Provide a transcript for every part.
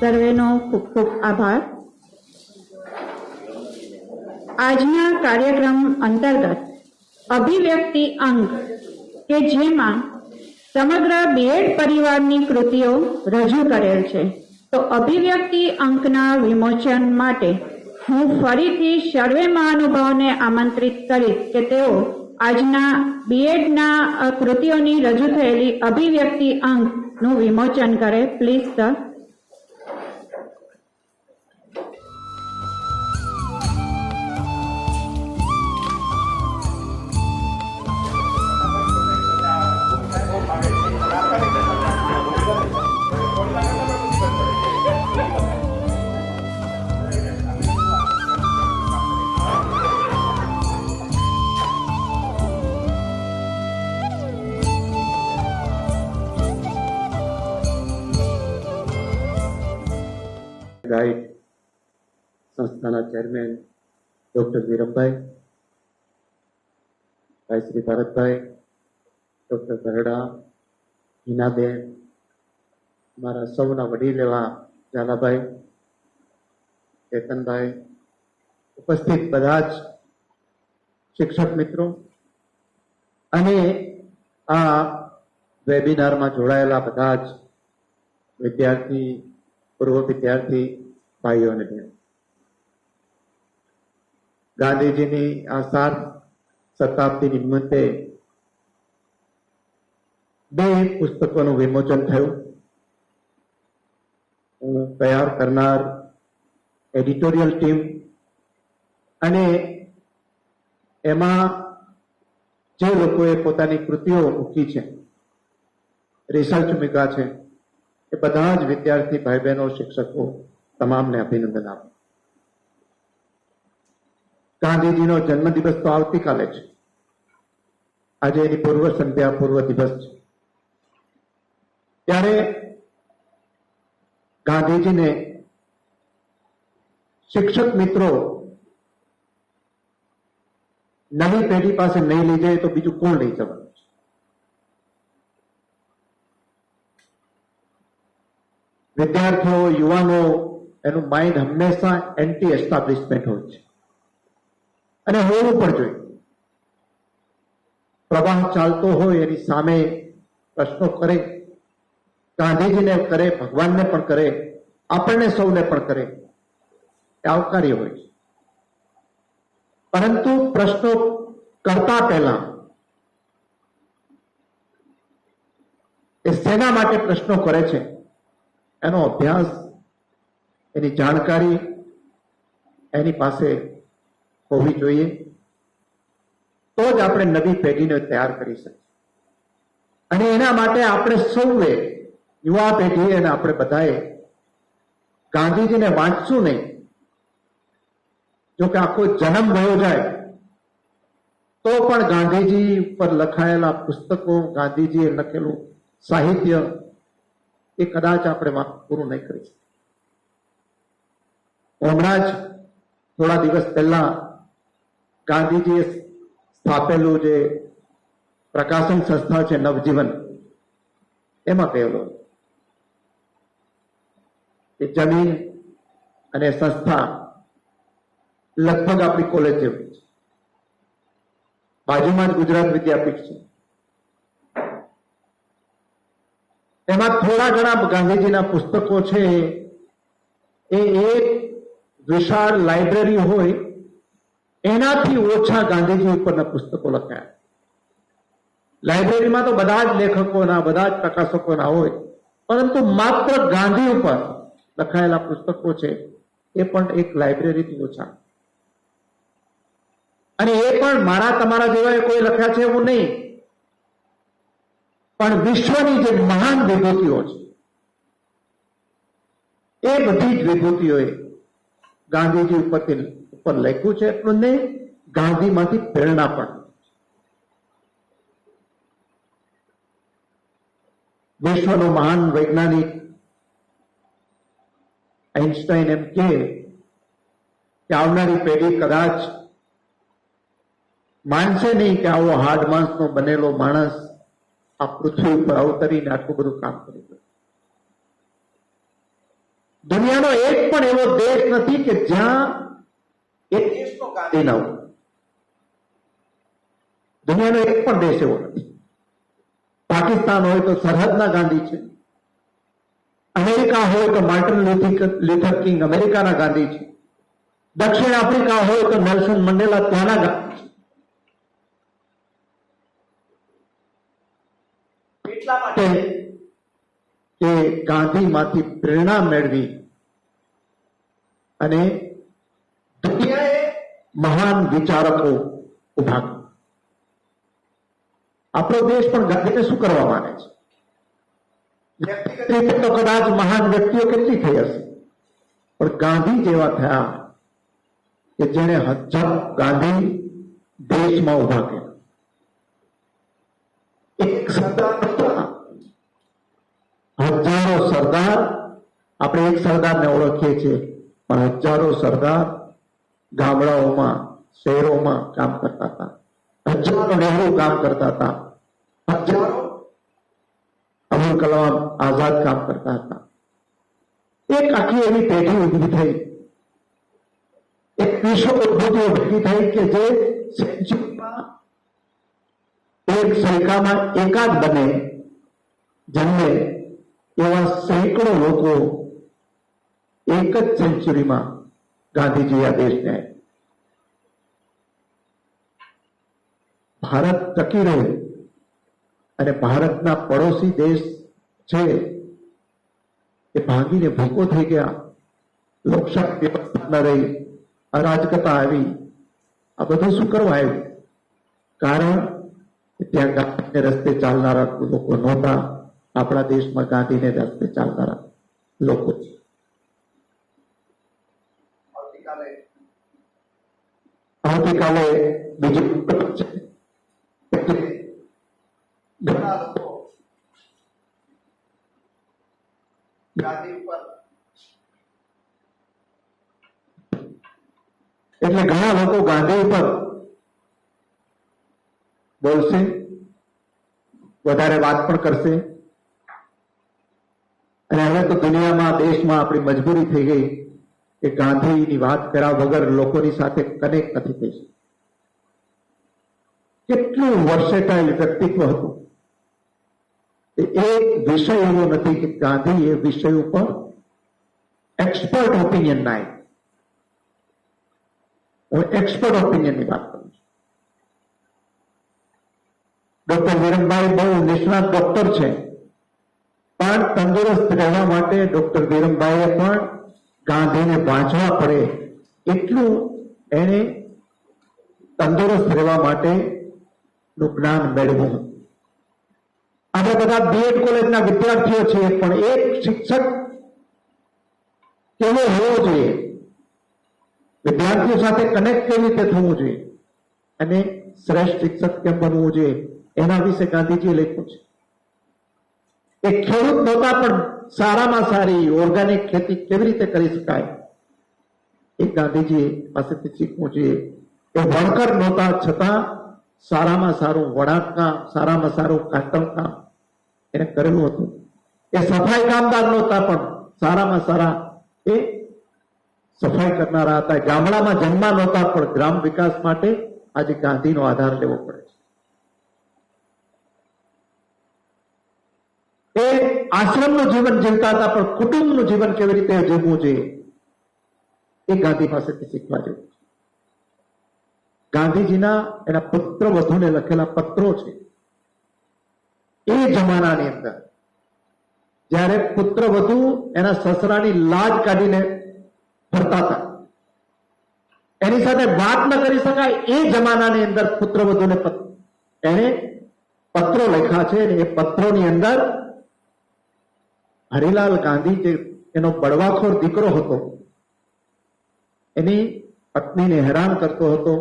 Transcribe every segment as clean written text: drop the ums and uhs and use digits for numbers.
સર્વેનો ખૂબ ખૂબ આભાર. આજના કાર્યક્રમ અંતર્ગત અભિવ્યક્તિ અંક કે જેમાં સમગ્ર બીએડ પરિવારની કૃતિઓ રજૂ કરેલ છે, તો અભિવ્યક્તિ અંકના વિમોચન માટે હું ફરીથી સર્વે મહાનુભાવોને આમંત્રિત કરીશ કે તેઓ આજના બીએડના કૃતિઓની રજૂ થયેલી અભિવ્યક્તિ અંકનું વિમોચન કરે. Please sir. ગાઈડ સંસ્થાના ચેરમેન ડોક્ટર વિરમભાઈ, ભાઈ શ્રી ભારતભાઈ, ડોક્ટર ગરડા, હિનાબેન, મારા સૌના વડીલ એવા ઝાલાભાઈ, કેતનભાઈ, ઉપસ્થિત બધા જ શિક્ષક મિત્રો અને આ વેબિનારમાં જોડાયેલા બધા જ વિદ્યાર્થી, પૂર્વ વિદ્યાર્થી ભાઈઓ અને બહેનો, ગાંધીજીની આ 7 શતાબ્દી નિમિત્તે 2 પુસ્તકોનું વિમોચન થયું. હું તૈયાર કરનાર એડિટોરિયલ ટીમ અને એમાં જે લોકોએ પોતાની કૃતિઓ મૂકી છે, રિસર્ચ મૂક્યા છે, એ બધા જ વિદ્યાર્થી ભાઈ બહેનો, શિક્ષકો તમામને અભિનંદન આપો. ગાંધીજીનો જન્મદિવસ તો આવતીકાલે છે. આજે એની પૂર્વ સંધ્યા, પૂર્વ દિવસ છે. ત્યારે ગાંધીજીને શિક્ષક મિત્રો નવી પેઢી પાસે નહીં લઈ જાય તો બીજું કોણ લઈ જવાનું છે? વિદ્યાર્થીઓ, યુવાનો, એનું માઇન્ડ હંમેશા એન્ટી એસ્ટાબ્લિશમેન્ટ હોય છે અને હોવું પણ જોઈએ. પ્રવાહ ચાલતો હોય એની સામે પ્રશ્નો કરે, ગાંધીજીને કરે, ભગવાનને પણ કરે, આપણને સૌને પણ કરે, એ આવકાર્ય હોય છે. પરંતુ પ્રશ્નો કરતા પહેલા એ શેના માટે પ્રશ્નો કરે છે એનો અભ્યાસ, એની જાણકારી એની પાસે હોવી જોઈએ. તો જ આપણે નવી પેઢીને તૈયાર કરી શકીએ. અને એના માટે આપણે સૌએ, યુવા પેઢીએ અને આપણે બધાએ ગાંધીજીને વાંચશું નહીં. જો કે આખો જન્મ વયો જાય તો પણ ગાંધીજી પર લખાયેલા પુસ્તકો, ગાંધીજીએ લખેલું સાહિત્ય એ કદાચ આપણે પૂરું નહીં કરી શકીએ. હમણાં જ થોડા દિવસ પહેલા ગાંધીજીએ સ્થાપેલું જે પ્રકાશન સંસ્થા છે નવજીવન, એમાં કહેલો કે જમીન અને સંસ્થા લગભગ આપણી કોલેજ જેવી છે. બાજુમાં જ ગુજરાત વિદ્યાપીઠ છે. એમાં થોડા ઘણા ગાંધીજીના પુસ્તકો છે. એ એક વિશાળ લાઇબ્રેરી હોય એનાથી ઓછા ગાંધીજી ઉપરના પુસ્તકો લખાયા. લાઇબ્રેરીમાં તો બધા જ લેખકોના, બધા જ પ્રકાશકોના હોય, પરંતુ માત્ર ગાંધી ઉપર લખાયેલા પુસ્તકો છે એ પણ એક લાઇબ્રેરીથી ઓછા. અને એ પણ મારા તમારા જેવા કોઈ લખ્યા છે એવું નહીં, પણ વિશ્વની જે મહાન વિભૂતિઓ છે એ બધી જ વિભૂતિઓએ ગાંધીજી ઉપર લખ્યું છે. એટલું નહીં, ગાંધીમાંથી પ્રેરણા પણ. વિશ્વનો મહાન વૈજ્ઞાનિક આઇન્સ્ટાઈન એમ કહે કે આવનારી પેઢી કદાચ માનશે નહીં કે આવો હાડ માંસનો બનેલો માણસ આ પૃથ્વી ઉપર અવતરીને આટલું બધું કામ કર્યું. દુનિયાનો એક પણ એવો દેશ નથી કે જ્યાં એક દેશનો ગાંધી ન હોય. દુનિયાનો એક પણ દેશ એવો નથી. પાકિસ્તાન હોય તો સરહદના ગાંધી છે. અમેરિકા હોય તો માર્ટિન લ્યુથર કિંગ અમેરિકાના ગાંધી છે. દક્ષિણ આફ્રિકા હોય તો નેલ્સન મંડેલા ત્યાંના ગાંધી છે. એટલા માટે કે ગાંધીમાંથી પ્રેરણા મેળવી અને દુનિયાએ મહાન વિચારકો ઉભા કર્યા. આપણો દેશ પણ ગાંધીને શું કરવા માને છે? વ્યક્તિગત રીતે તો કદાચ મહાન વ્યક્તિઓ કેટલી થઈ હશે, પણ ગાંધી જેવા થયા કે જેણે હજારો ગાંધી દેશમાં ઉભા કર્યા. એક સરદાર નહોતા, હજારો સરદાર. આપણે એક સરદારને ઓળખીએ છીએ, પણ હજારો સરદાર ગામડાઓમાં શહેરોમાં કામ કરતા હતા. હજારો નહેરુ કામ કરતા હતા. હજારો અબ્દુલ કલામ આઝાદ કામ કરતા હતા. એક આખી એવી પેઢી ઉભી થઈ, એક વિશ્વ ઉદ્ભૂતિઓ ભેગી થઈ કે જે સેન્ચુરીમાં એક સૈકામાં એકાદ બને જન્મે એવા સેંકડો લોકો એક જ સેન્ચુરીમાં ગાંધીજી આ દેશને ભારત ટકી રહે અને ભારતના પડોશી દેશ છે એ ભાંગીને ભૂકો થઈ ગયા. લોકશાહી વ્યવસ્થા ન રહી, અરાજકતા આવી. આ બધું શું કરવા આવ્યું? કારણ કે ત્યાં ગાંધીને રસ્તે ચાલનારા લોકો નહોતા. આપણા દેશમાં ગાંધીને રસ્તે ચાલનારા લોકો છે. આવતીકાલે બીજું છે. ઘણા લોકો ગાંધી ઉપર બોલશે, વધારે વાત પણ કરશે. અને હવે તો દુનિયામાં દેશમાં આપણી મજબૂરી થઈ ગઈ કે ગાંધીની વાત કર્યા વગર લોકોની સાથે કનેક્ટ નથી થઈ શકતું. કેટલું વર્સેટાઇલ વ્યક્તિત્વ હતું. એક વિષય એવો નથી કે ગાંધી એ વિષય ઉપર એક્સપર્ટ ઓપિનિયન ના આવ્યું. હું એક્સપર્ટ ઓપિનિયનની વાત કરું છું. ડોક્ટર વિરમભાઈ બહુ નિષ્ણાત ડોક્ટર છે, પણ તંદુરસ્ત રહેવા માટે ડોક્ટર વિરમભાઈએ પણ ગાંધીને વાંચવા પડે એટલું એને તંદુરસ્ત રહેવા માટે નું જ્ઞાન મેળવ્યું. આપણે બધા બીએડ કોલેજના વિદ્યાર્થીઓ છીએ, પણ એક શિક્ષક કેવો હોવો જોઈએ, વિદ્યાર્થીઓ સાથે કનેક્ટ કેવી રીતે થવું જોઈએ અને શ્રેષ્ઠ શિક્ષક કેમ બનવું જોઈએ એના વિશે ગાંધીજીએ લખ્યું છે. એક ખેડૂત નહોતા, પણ સારામાં સારી ઓર્ગેનિક ખેતી કેવી રીતે કરી શકાય એ ગાંધીજી પાસેથી શીખવું જોઈએ. એ વણકર નહોતા, છતાં સારામાં સારું વણાટ કામ, સારામાં સારું કાતર કામ એને કરેલું હતું. એ સફાઈ કામદાર નહોતા, પણ સારામાં સારા એ સફાઈ કરનારા હતા. ગામડામાં જન્મા નહોતા, પણ ગ્રામ વિકાસ માટે આજે ગાંધીનો આધાર લેવો પડે છે. એ આશ્રમનું જીવન જીવતા હતા, પણ કુટુંબનું જીવન કેવી રીતે જીવવું જોઈએ એ ગાંધી પાસેથી શીખવા જેવું છે. ગાંધીજીના એના પુત્ર વધુને લખેલા પત્રો છે. એ જમાનાની અંદર જ્યારે પુત્ર વધુ એના સસરાની લાજ કાઢીને ફરતા હતા, એની સાથે વાત ન કરી શકાય એ જમાનાની અંદર પુત્ર વધુને એને પત્રો લખ્યા છે. એ પત્રોની અંદર હરિલાલ ગાંધી જે એનો બળવાખોર દીકરો હતો, એની પત્નીને હેરાન કરતો હતો,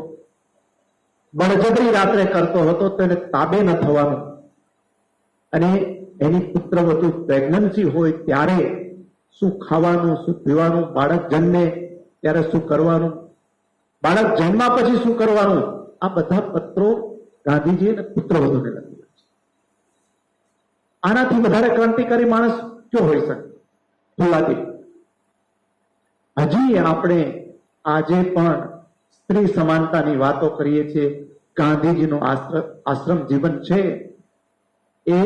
બળજબરી રાત્રે કરતો હતો, તો એને તાબે ન થવાનું. અને એની પુત્રવધુ પ્રેગ્નન્સી હોય ત્યારે શું ખાવાનું, શું પીવાનું, બાળક જન્મે ત્યારે શું કરવાનું, બાળક જન્મા પછી શું કરવાનું, આ બધા પત્રો ગાંધીજી અને પુત્રવધુને લખ્યા છે. આનાથી વધારે ક્રાંતિકારી માણસ ક્યો હોઈ શકે? ફુલાદી. હજી આપણે આજે પણ સ્ત્રી સમાનતાની વાતો કરીએ છીએ. ગાંધીજીનું આશ્રમ જીવન છે એ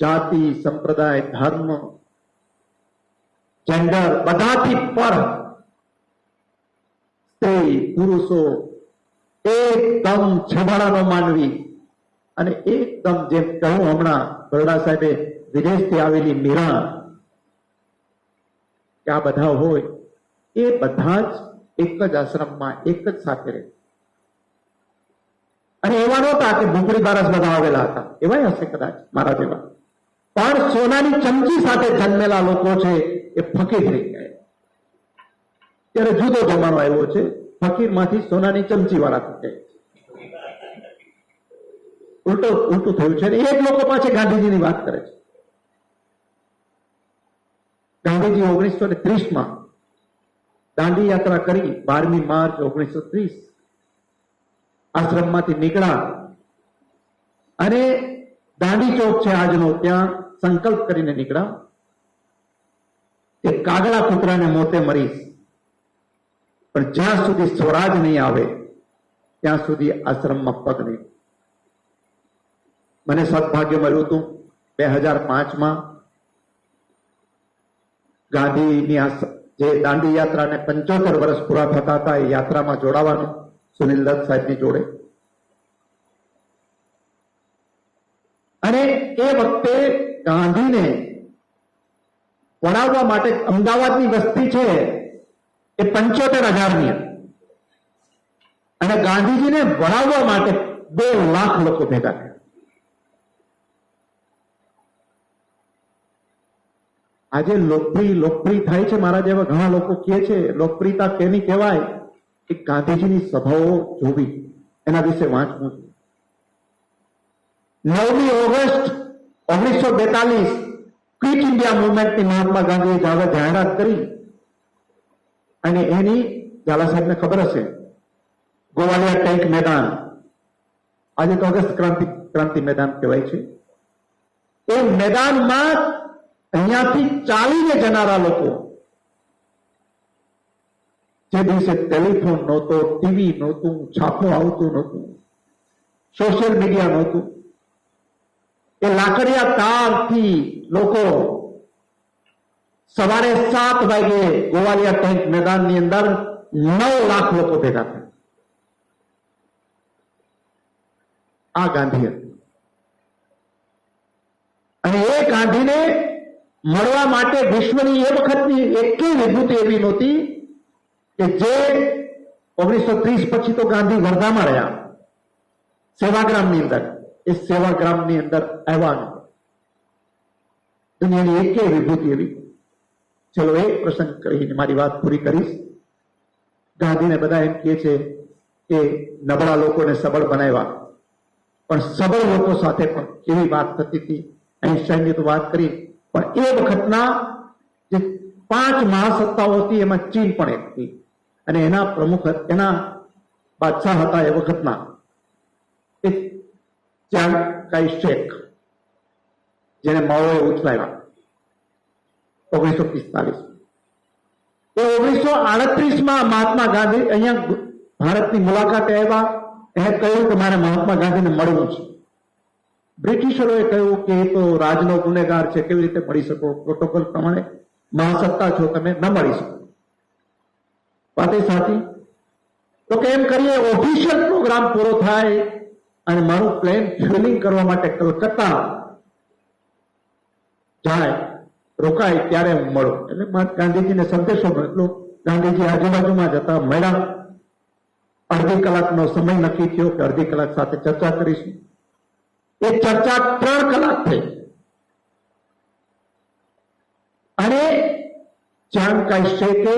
જાતિ, સંપ્રદાય, ધર્મ, જેન્ડર બધાથી પર સ્ત્રી પુરુષો એકદમ છેવાડાનો માનવી અને એકદમ જેમ કહ્યું હમણાં બરોડા સાહેબે વિદેશથી આવેલી મીરા કે આ બધા હોય એ બધા જ એક જ આશ્રમમાં એક જ સાથે રહે. અને એવા નહોતા કે ભૂખડી બારસ બધા આવેલા હતા, એવાય હશે કદાચ મારા જેવા, પણ સોનાની ચમચી સાથે જન્મેલા લોકો છે એ ફકીર થઈ ગયા. ત્યારે જુદો જમાનો આવ્યો છે, ફકીરમાંથી સોનાની ચમચી વાળા થઈ ગયા. ઉલટું થયું છે. એ જ લોકો પાસે ગાંધીજીની વાત કરે છે. ગાંધીજી 1930 દાંડી યાત્રા કરી 12મી માર્ચ 1930 આશ્રમમાંથી નીકળ્યા અને દાંડી ચોક છે આજનો, ત્યાં સંકલ્પ કરીને નીકળ્યા કે કાગડા કૂતરાને મોતે મરીશ, પણ જ્યાં સુધી સ્વરાજ નહીં આવે ત્યાં સુધી આશ્રમમાં પગ નહીં. મને સદભાગ્ય મળ્યું હતું 2005 ગાંધીની જે દાંડી યાત્રાને 75 વર્ષ પૂરા થતા હતા એ યાત્રામાં જોડાવાનું સુનિલ દત્ત સાહેબની જોડે. અને એ વખતે ગાંધીને વડાવવા માટે અમદાવાદની વસ્તી છે એ 75,000ની અને ગાંધીજીને વડાવવા માટે 2 લાખ લોકો ભેગા થયા. આજે લોકપ્રિય થાય છે. મારા જેવા ઘણા લોકો કહે છે લોકપ્રિયતા કેની કહેવાય કે ગાંધીજીની સભાઓ જોવી, એના વિશે વાંચવું. 9મી ઓગસ્ટ 1942 ક્વિટ ઇન્ડિયા મુવમેન્ટની મહાત્મા ગાંધીએ જાહેરાત કરી અને એની ઝાલા સાહેબને ખબર હશે, ગોવાલિયા ટેન્ક મેદાન, આજે તો ઓગસ્ટ ક્રાંતિ મેદાન કહેવાય છે. એ મેદાનમાં અહીંયાથી ચાલીને જનારા લોકો, જે દિવસે ટેલિફોન નહોતો, ટીવી નહોતું, છાપો આવતું નહોતું, સોશિયલ મીડિયા નહોતું, એ લાકડિયા તારથી લોકો સવારે 7 વાગે ગોવાલિયા ટેન્ક મેદાનની અંદર 9 લાખ લોકો ભેગા થયા. આ ગાંધી હતા. અને એ ગાંધીને મળવા માટે વિશ્વની એ વખતની એકેય વિભૂતિ એવી નહોતી કે જે 1930 પછી તો ગાંધી વર્ધામાં રહ્યા સેવાગ્રામની અંદર, એ સેવાગ્રામની અંદર આવ્યા દુનિયાની એકેય વિભૂતિ એવી. ચલો એક પ્રસંગ કહીને મારી વાત પૂરી કરીશ. ગાંધીને બધા એમ કહે છે કે નબળા લોકોને સબળ બનાવ્યા, પણ સબળ લોકો સાથે પણ કેવી વાત થતી હતી. આઈન્સ્ટાઈનની તો વાત કરી, પણ એ વખતના જે 5 મહાસત્તાઓ હતી એમાં ચીન પણ એક હતી અને એના પ્રમુખ, એના બાદશાહ હતા એ વખતના એ ચાંગ કાઈ શેક, જેને માઓએ ઉચલાવ્યા 1945. એ 1938 મહાત્મા ગાંધી અહીંયા ભારતની મુલાકાતે આવ્યા. એને કહ્યું કે મારે મહાત્મા ગાંધીને મળવું છે. બ્રિટિશરોએ કહ્યું કે એ તો રાજનો ગુનેગાર છે, કેવી રીતે મળી શકો, પ્રોટોકોલ પ્રમાણે મહાસત્તા છો, તમે ન મળી શકો. વાતે સાચી. તો કે એમ કરીએ, ઓફિશિયલ પ્રોગ્રામ પૂરો થાય અને મારું પ્લેન ફ્યુલિંગ કરવા માટે કલકત્તા જાય, રોકાય, ત્યારે હું મળું. એટલે ગાંધીજીને સંદેશો મોકલો. ગાંધીજી આજુબાજુમાં જતા મળ્યા. અડધી કલાકનો સમય નક્કી થયો કે અડધી કલાક સાથે ચર્ચા કરીશું. એ ચર્ચા 3 કલાક થઈ અને ચાંગ કાઈ શેકે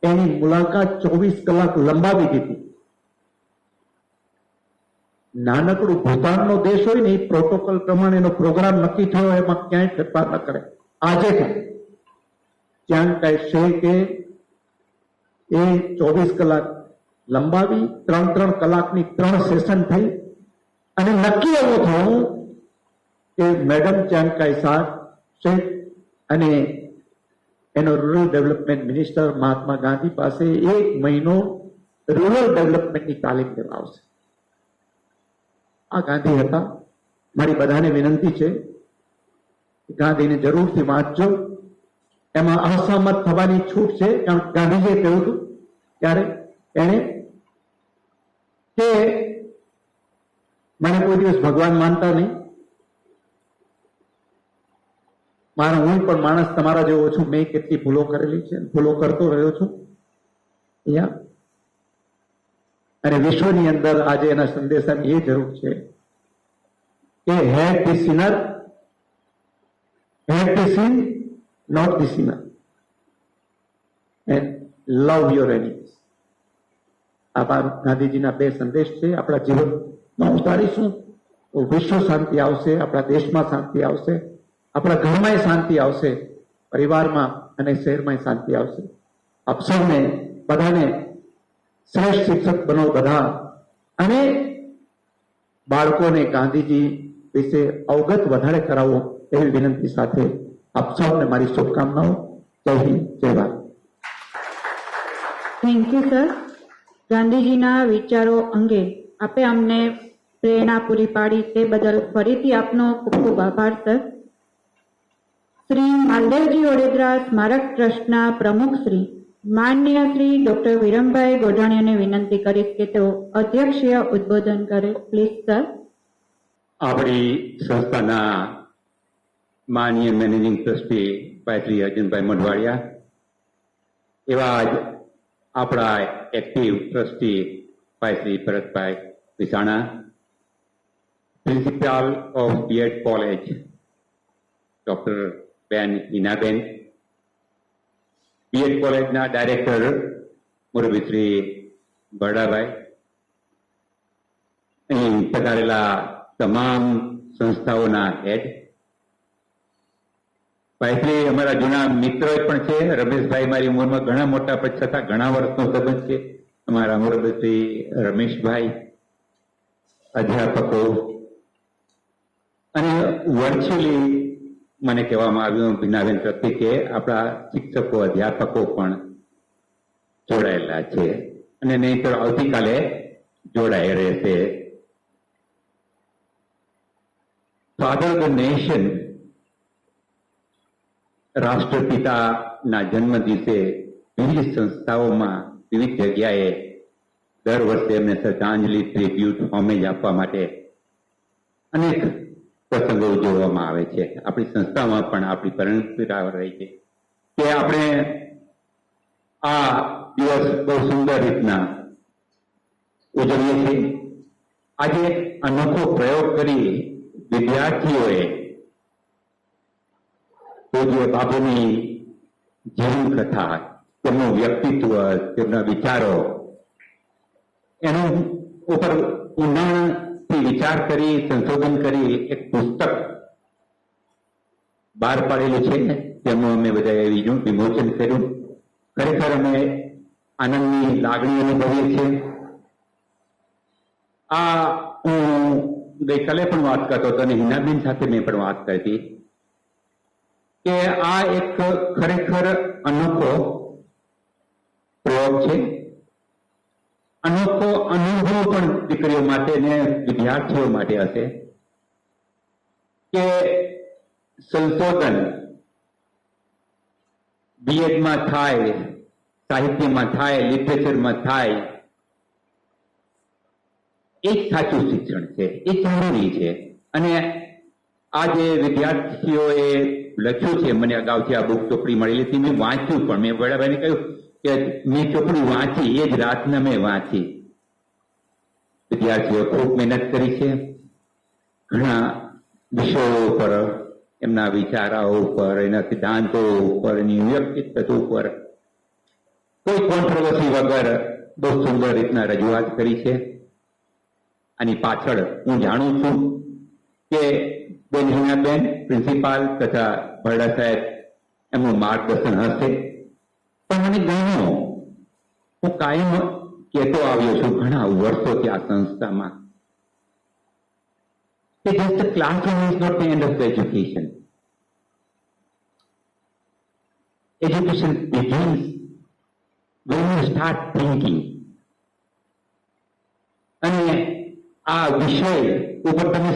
એની મુલાકાત 24 કલાક લંબાવી દીધી. નાનકડું ભૂતાનનો દેશ હોય ને, એ પ્રોટોકોલ પ્રમાણે એનો પ્રોગ્રામ નક્કી થયો, એમાં ક્યાંય ફેરફાર ન કરે. આજે પણ ચાંગ કાઈ શેકે એ 24 કલાક લંબાવી, 3 કલાકની 3 સેશન થઈ અને નક્કી એવું થયું કે મેડમ ચાંગ કાઈ શેક અને એનો rural development minister Mahatma Gandhi પાસે 1 મહિનો રૂરલ ડેવલપમેન્ટની તાલીમ લેવા આવશે. આ ગાંધી હતા. મારી બધાને વિનંતી છે કે ગાંધીને જરૂરથી વાંચજો. એમાં અસહમત થવાની છૂટ છે. કારણ કે ગાંધીજીએ કહ્યું હતું ત્યારે એને કે મને કોઈ દિવસ ભગવાન માનતા નહીં, મારા હું પણ માણસ તમારા જેવો છું, મેં કેટલી ભૂલો કરેલી છે, ભૂલો કરતો રહ્યો છું અહીંયા. અને વિશ્વની અંદર આજે એના સંદેશાની એ જરૂર છે કે hate the sinner, hate the sin, not the sinner, and love your enemies. આ ગાંધીજીના 2 સંદેશ છે. આપણા જીવનમાં ઉતારીશું તો વિશ્વ શાંતિ આવશે, આપણા દેશમાં શાંતિ આવશે, આપણા ઘરમાં શાંતિ આવશે, પરિવારમાં અને શહેરમાં શાંતિ આવશે. આપ સૌને બધાને શ્રેષ્ઠ શિક્ષક બનો બધા, અને બાળકોને ગાંધીજી વિશે અવગત વધારે કરાવો એવી વિનંતી સાથે આપ સૌને મારી શુભકામનાઓ. જય હિન્દ, જય ભારત. Thank you sir. ગાંધીજીના વિચારો અંગે આપે અમને પ્રેરણા પૂરી પાડી તે બદલ ફરીથી આપનો ખૂબ ખૂબ આભાર સર. શ્રી માલદેવજી ઓડેદરા સ્મારક ટ્રસ્ટના પ્રમુખ શ્રી માનનીય શ્રી ડોક્ટર વિરમભાઈ ગોઢાણીયાને વિનંતી કરીશ કે તેઓ અધ્યક્ષીય ઉદ્બોધન કરે. Please sir. આપણી સંસ્થાના માનનીય મેનેજિંગ ટ્રસ્ટી ભાઈ શ્રી અર્જુનભાઈ મઢવાડિયા, એવા જ આપણા એક્ટિવ ટ્રસ્ટી ભાઈ Shri Bharatbhai Visana, principal of B Ed college doctor બેન હિનાબેન, બીએડ કોલેજના ડાયરેક્ટર મુરબી શ્રી બરડાભાઈ, અહીં પધારેલા તમામ સંસ્થાઓના હેડ, ભાઈશ્રી અમારા જૂના મિત્રો પણ છે. રમેશભાઈ મારી ઉંમરમાં ઘણા મોટા પણ છતાં ઘણા વર્ષનો સંબંધ છે. અમારા મુરબી રમેશભાઈ, અધ્યાપકો, અને વર્ચ્યુઅલી મને કહેવામાં આવ્યું ભીનાબેન તરફથી કે આપણા શિક્ષકો અધ્યાપકો પણ જોડાયેલા છે, અને નહીં તો આવતીકાલે જોડાઈ રહેશે. ફાધર ધ નેશન, રાષ્ટ્રપિતાના જન્મ દિવસે વિવિધ સંસ્થાઓમાં વિવિધ જગ્યાએ દર વર્ષે એમને શ્રદ્ધાંજલિ, ટ્રિબ્યુટ, હોમેજ આપવા માટે અનેક પ્રસંગો ઉજવવામાં આવે છે. આપણી સંસ્થામાં પણ આપણી પરંપરા રહી છે કે આપણે આ દિવસ બહુ સુંદર રીતના ઉજવીએ છીએ. આજે એક અનોખો પ્રયોગ કરી વિદ્યાર્થીઓએ પૂજ્ય બાપુની જીવન કથા, તેમનું વ્યક્તિત્વ, તેમના વિચારો, એનું ઉપર ઊંડાણથી વિચાર કરી, સંશોધન કરી એક પુસ્તક બહાર પાડેલું છે. તેમનું અમે બધાએ વિમોચન કર્યું. ખરેખર અમે આનંદની લાગણી અનુભવીએ છીએ. આ હું ગઈકાલે પણ વાત કરતો હતો અને હિનાબેન સાથે મેં પણ વાત કરી હતી કે આ એક ખરેખર અનોખો પ્રયોગ છે, અનોખો અનુભવ પણ દીકરીઓ માટે ને વિદ્યાર્થીઓ માટે હશે કે સંશોધન બીએડમાં થાય, સાહિત્યમાં થાય, લિટરેચરમાં થાય, એ જ સાચું શિક્ષણ છે, એ જરૂરી છે. અને આ જે વિદ્યાર્થીઓએ લખ્યું છે, મને અગાઉથી આ બુક ચોપડી મળેલી હતી, મેં વાંચ્યું પણ. મેં વડાભાઈને કહ્યું કે મેં ચોપડી વાંચી, એ જ રાતના મેં વાંચી. વિદ્યાર્થીઓ ખૂબ મહેનત કરી છે, ઘણા વિષયો ઉપર, એમના વિચારો ઉપર, એના સિદ્ધાંતો ઉપર, એની વ્યક્તિત્વ ઉપર કોઈ કોન્ટ્રોવર્સી વગર બહુ સુંદર રીતના રજૂઆત કરી છે. આની પાછળ હું જાણું છું કે બેન હિનાબેન પ્રિન્સિપાલ તથા ભરડા સાહેબ એમનું માર્ગદર્શન હશે. પણ મને ગમ્યું, હું કાયમ કહેતો આવ્યો છું ઘણા વર્ષોથી આ સંસ્થામાં કે just the classroom is not the end of the education. education begins when you start thinking. અને આ વિષય ઉપર તમે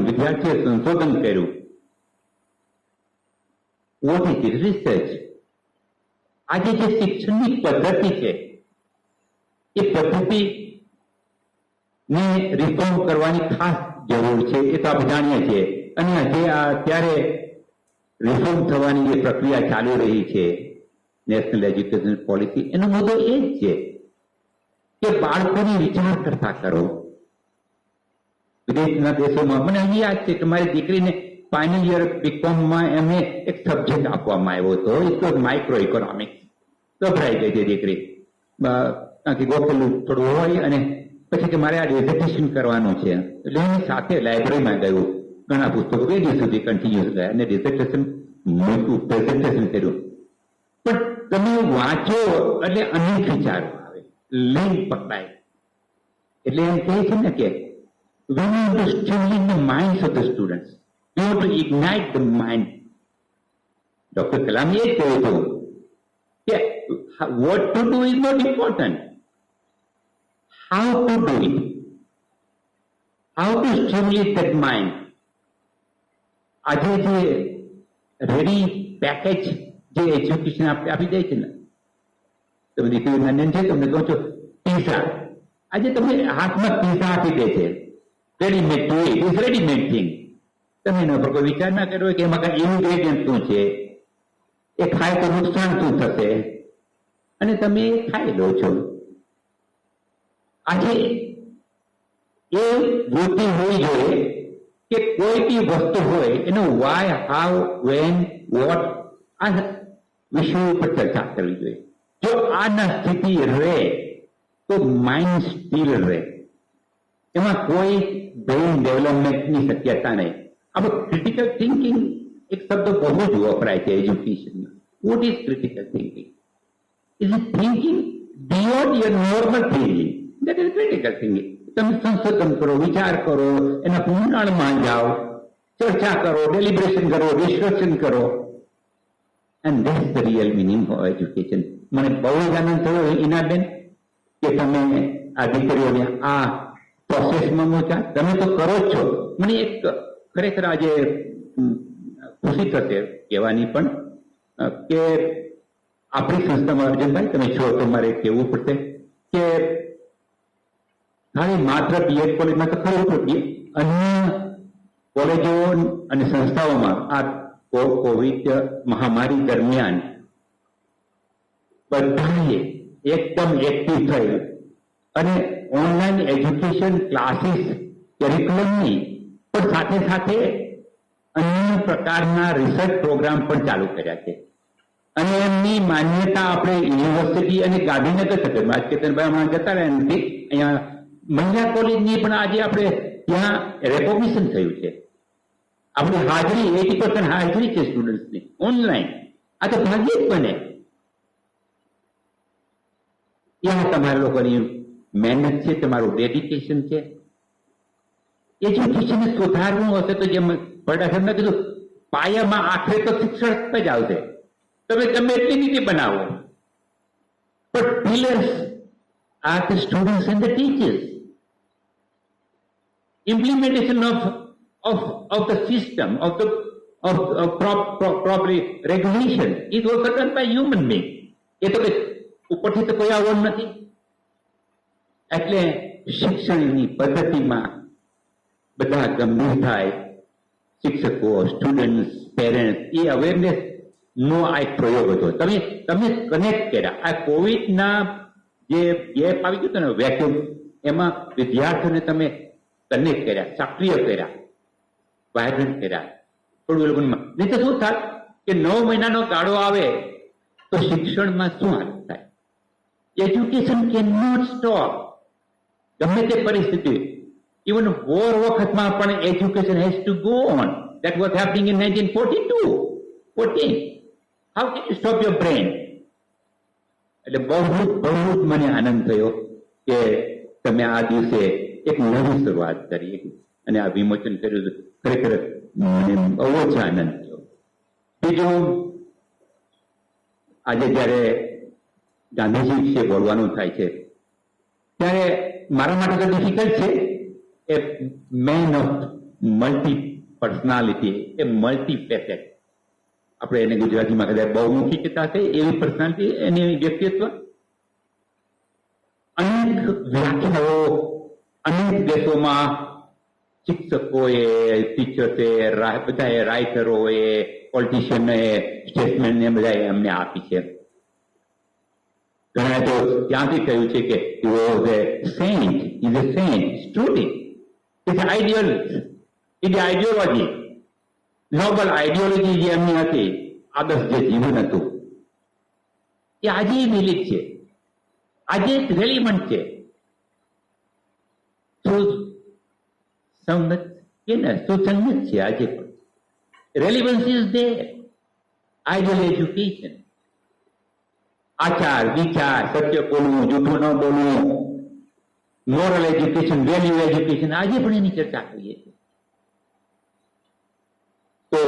વિદ્યાર્થીઓએ સંશોધન કર્યું. What is it? રિસર્ચ. આજે જે શિક્ષણની પદ્ધતિ છે એ પદ્ધતિ ને રિફોર્મ કરવાની ખાસ જરૂર છે, એ તો આપણે જાણીએ છીએ. અને આજે અત્યારે રિફોર્મ થવાની જે પ્રક્રિયા ચાલુ રહી છે નેશનલ એજ્યુકેશન પોલિસી, એનો મુદ્દો એ જ છે કે બાળકોને વિચાર કરતા કરો. વિદેશના દેશોમાં મને અહીં યાદ છે કે મારી દીકરીને ફાઇનલ યર બીકોમમાં એમને એક સબ્જેક્ટ આપવામાં આવ્યો હતો, ઇટ વોઝ માઇક્રો ઇકોનોમિક્સ. ગભરાઈ ગઈ હતી દીકરી, ત્યાંથી ગોખેલું થોડું હોય, અને પછી કે મારે આ ડિઝર્ટેશન કરવાનું છે. એટલે હું સાથે લાઇબ્રેરીમાં ગયું, ઘણા પુસ્તકો 2 દિવસ સુધી કન્ટિન્યુઅસ ગયા અને ડિઝર્ટેશન મોટું પ્રેઝન્ટેશન કર્યું. પણ તમે વાંચો એટલે અનેક વિચારો આવે, લિંક પકડાય. એટલે એમ કહે છે ને કે we want to stimulate the minds of the students. We want to ignite the mind. Dr. Kalam એ કહ્યું હતું કે what to do is not important. How to do it. How to stimulate that mind. આજે જે ready package જે education આપી દે છે ને, તમે દીકરી નાની છે, તમને કહો છો પીઝા, આજે તમને હાથમાં પીઝા આપી દે છે, readymade to eat is readymade thing. તમે એના પર કોઈ વિચાર ના કર્યો કે એમાં કઈ ઇન્ગ્રેડિયન્ટ શું છે, એ ખાય તો નુકસાન શું થશે, અને તમે એ ખાઈ લો છો. આજે એ વૃત્તિ હોવી જોઈએ કે કોઈ બી વસ્તુ હોય એનો વાય, હાઉ, વેન, વોટ, આ વિષયો ઉપર ચર્ચા કરવી જોઈએ. જો આ ના સ્થિતિ રહે તો માઇન્ડ સ્ટીલ રહે, એમાં કોઈ બ્રેઇન ડેવલપમેન્ટની શક્યતા નહીં. આપણે ક્રિટિકલ થિંકિંગ એક શબ્દ બહુ જ વપરાય છે એજ્યુકેશનમાં. What is critical thinking? Is it thinking beyond your normal thinking? That is critical thinking. તમે સંશોધન કરો, વિચાર કરો, એના ઊંડાણમાં જાઓ, ચર્ચા કરો, ડેલિબ્રેશન કરો, ડિસ્કશન કરો, and that's the real meaning of education. મને બહુ જ આનંદ થયો ઈનાબેન કે તમે આ દીકરીઓને આ પ્રોસેસમાં મૂક્યા. તમે તો કરો જ છો. મને એક ખરેખર આજે ખુશી થશે કહેવાની પણ કે આપણી સંસ્થામાં અર્જુનભાઈ તમે છો તો મારે કહેવું પડશે કે ખાલી માત્ર બીએડ કોલેજમાં તો ખરું હતું, અન્ય કોલેજો અને સંસ્થાઓમાં આ કોવિડ મહામારી દરમિયાન બધાએ એકદમ એક્ટિવ થયું અને ઓનલાઈન એજ્યુકેશન ક્લાસીસ કેરિક્યુલમની પણ સાથે સાથે અન્ય પ્રકારના રિસર્ચ પ્રોગ્રામ પણ ચાલુ કર્યા છે. અને એમની માન્યતા આપણે યુનિવર્સિટી અને ગાંધીનગર સત્રમાં કેતનભાઈ હમણાં જતા રહ્યા નથી, અહીંયા મહિલા કોલેજની પણ આજે આપણે ત્યાં રેકોગ્નિશન થયું છે. આપણી હાજરી 80% હાજરી છે સ્ટુડન્ટ્સની ઓનલાઈન. આ તો ભાગ્યે જ બને. ત્યાં તમારા લોકોની મહેનત છે, તમારું ડેડિકેશન છે. એજ્યુકેશનને સુધારવું હશે તો જેમ ભટ્ટાસાહેબને કીધું પાયામાં આખરે તો શિક્ષણ જ આવશે. તમે ગમે એટલી નીતિ બનાવો, પણ pillars are the students and the teachers. Implementation of the system, of properly regulation is also done by human being. એ તો ઉપરથી તો કોઈ આવવાનું નથી. એટલે શિક્ષણની પદ્ધતિમાં બધા ગંભીર થાય, શિક્ષકો, સ્ટુડન્ટ્સ, પેરેન્ટ્સ, એ અવેરનેસ નો આ એક પ્રયોગ હતો. તમે કનેક્ટ કર્યા. આ કોવિડના જે ગેપ આવી ગયું ને વેક્યુમ, એમાં વિદ્યાર્થીઓને તમે કનેક્ટ કર્યા, સક્રિય કર્યા, વાયબ્રન્ટ કર્યા. થોડું એ લોકોમાં નહીં તો શું થાય કે 9 મહિનાનો ગાળો આવે તો શિક્ષણમાં શું હાલત થાય? Education can not stop. ગમે તે પરિસ્થિતિ, ઇવન વોર વખતમાં પણ education has to go on. That was happening in 1914. How can you stop your brain? એટલે બહુ જ મને આનંદ થયો કે તમે આ દિવસે એક નવી શરૂઆત કરી અને આ વિમોચન કર્યું. ખરેખર મને બહુ જ આનંદ થયો. બીજું આજે જ્યારે ગાંધીજી વિશે બોલવાનું થાય છે ત્યારે મારા માટે તો ડિફિકલ્ટ છે. A man of multi personality, a multi facet, આપણે એને ગુજરાતીમાં કદાચ બહુમુખી કહેતા હશે એવી પર્સનાલિટી, એની વ્યક્તિત્વ. અનેક વ્યાખ્યાઓ અનેક દેશોમાં શિક્ષકોએ, ટીચર્સે, બધાએ, રાઇટરોએ, પોલિટિશિયનએ, સ્ટેટમેનને બધાએ એમને આપી છે. ઘણા તો ત્યાંથી કહ્યું છે કે he was a saint, is a saint, truly. It's ideal, it's ideology, noble ideology જે એમની હતી, આદર્શ જે જીવન હતું, એ આજે વેલિડ છે, આજે રેલિવન્ટ છે. સુસંગત છે ને, સુસંગત છે આજે પણ. રેલિવન્સ ઇઝ ધેર. આઈડિયલ એજ્યુકેશન, આચાર વિચાર, સત્ય બોલવું, જૂઠું ન બોલવું, મોરલ એજ્યુકેશન, વેલ્યુ એજ્યુકેશન, આજે પણ એની ચર્ચા કરીએ છીએ. તો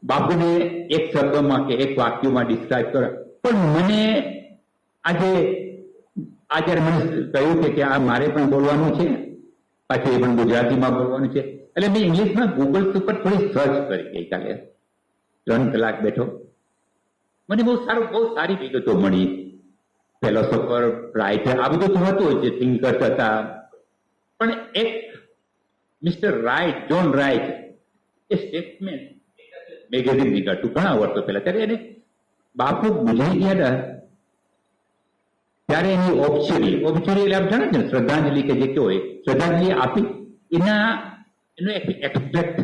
બાપુને એક શબ્દમાં કે એક વાક્યમાં ડિસ્ક્રાઇબ કરો, પણ મને આજે મને કહ્યું કે આ મારે પણ બોલવાનું છે, પાછું એ પણ ગુજરાતીમાં બોલવાનું છે. એટલે મેં ઇંગ્લિશમાં ગૂગલ ઉપર થોડી સર્ચ કરી ગઈકાલે, 3 કલાક બેઠો. મને બહુ સારી વિગતો મળી. ફિલોસોફર, રાઇટર, આ બધું તો હતું જે થિંકર્સ હતા, પણ એક મિસ્ટર રાઇટ, જોન રાઇટ, એ સ્ટેટમેન્ટ મેગેઝિન નીકળતું ઘણા વર્ષો પહેલા, ત્યારે એને બાપુ ગુજરી ગયા હતા ત્યારે એની ઓબ્ચરી એટલે આપ જાણો ને, શ્રદ્ધાંજલિ કે જે કહેવાય હોય, શ્રદ્ધાંજલિ આપી એનો એક્સપેક્ટ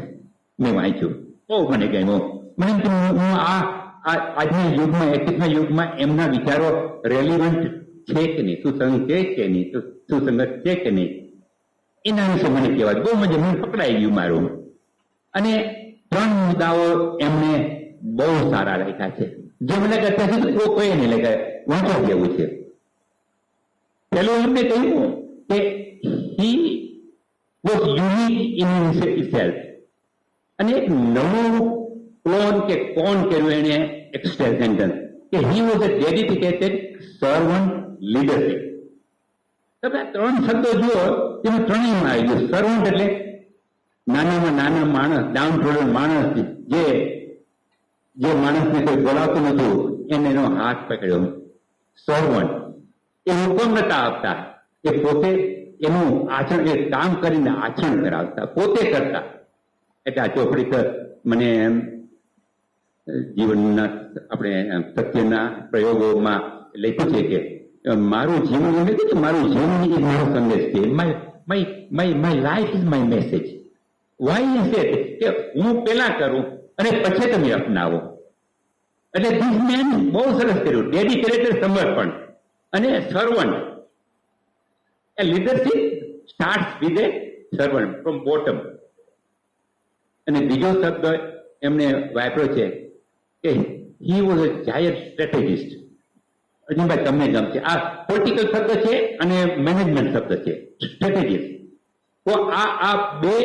મેં વાંચ્યું. બહુ મને ગમ્યું. મને એમ કે હું આજના યુગમાં, 21મા યુગમાં એમના વિચારો રેલિવન્ટ છે કે નહીં, સુસંગત છે કે નહીં, સુસંગત છે કે નહીં, એના વિશે મને કહેવાય. બહુ મજા, મને પકડાઈ ગયું મારું. અને 3 મુદ્દાઓ એમને બહુ સારા લખ્યા છે, જે મને અત્યાર સુધી કોઈ નહીં લખ્યા, વાંચવા જેવું છે. પેલું એમને કહ્યું કે he was unique in himself, અને એક નવું ક્લોન કે કોણ કર્યું એને એક સેન્ટેન્સ કે હી was a dedicated servant leadership. તમે 3 શબ્દો જુઓ, તેમાં ત્રણેયમાં આવી ગયું. સર્વન્ટ એટલે નાનામાં નાના માણસ, ડાઉન ટ્રોડન માણસ, જે માણસને કોઈ બોલાવતું નતું એને એનો હાથ પકડ્યો. સર્વન્ટ એ હુકમ નતા આપતા, એ પોતે એનું આચરણ, એ કામ કરીને આચરણ કરાવતા, પોતે કરતા. એટલે આ ચોપડી તો મને જીવનના, આપણે સત્યના પ્રયોગોમાં લખ્યું છે કે મારું જીવન, એમ કે મારું જીવન એ મારો સંદેશ છે. My life is my message. Why is it કે હું પેલા કરું અને પછી તમે અપનાવો. એટલે ધીસ મેન બહુ સરસ કર્યું, ડેડિકેટેડ, સમર્પણ અને servant. A leadership start with a servant from bottom. અને બીજો શબ્દ એમને વાપર્યો છે કે હી was a giant strategist. Ajaybhai તમને ગમશે, આ પોલિટિકલ શબ્દ છે અને મેનેજમેન્ટ શબ્દ છે, સ્ટ્રેટેજિસ્ટ. તો આ 2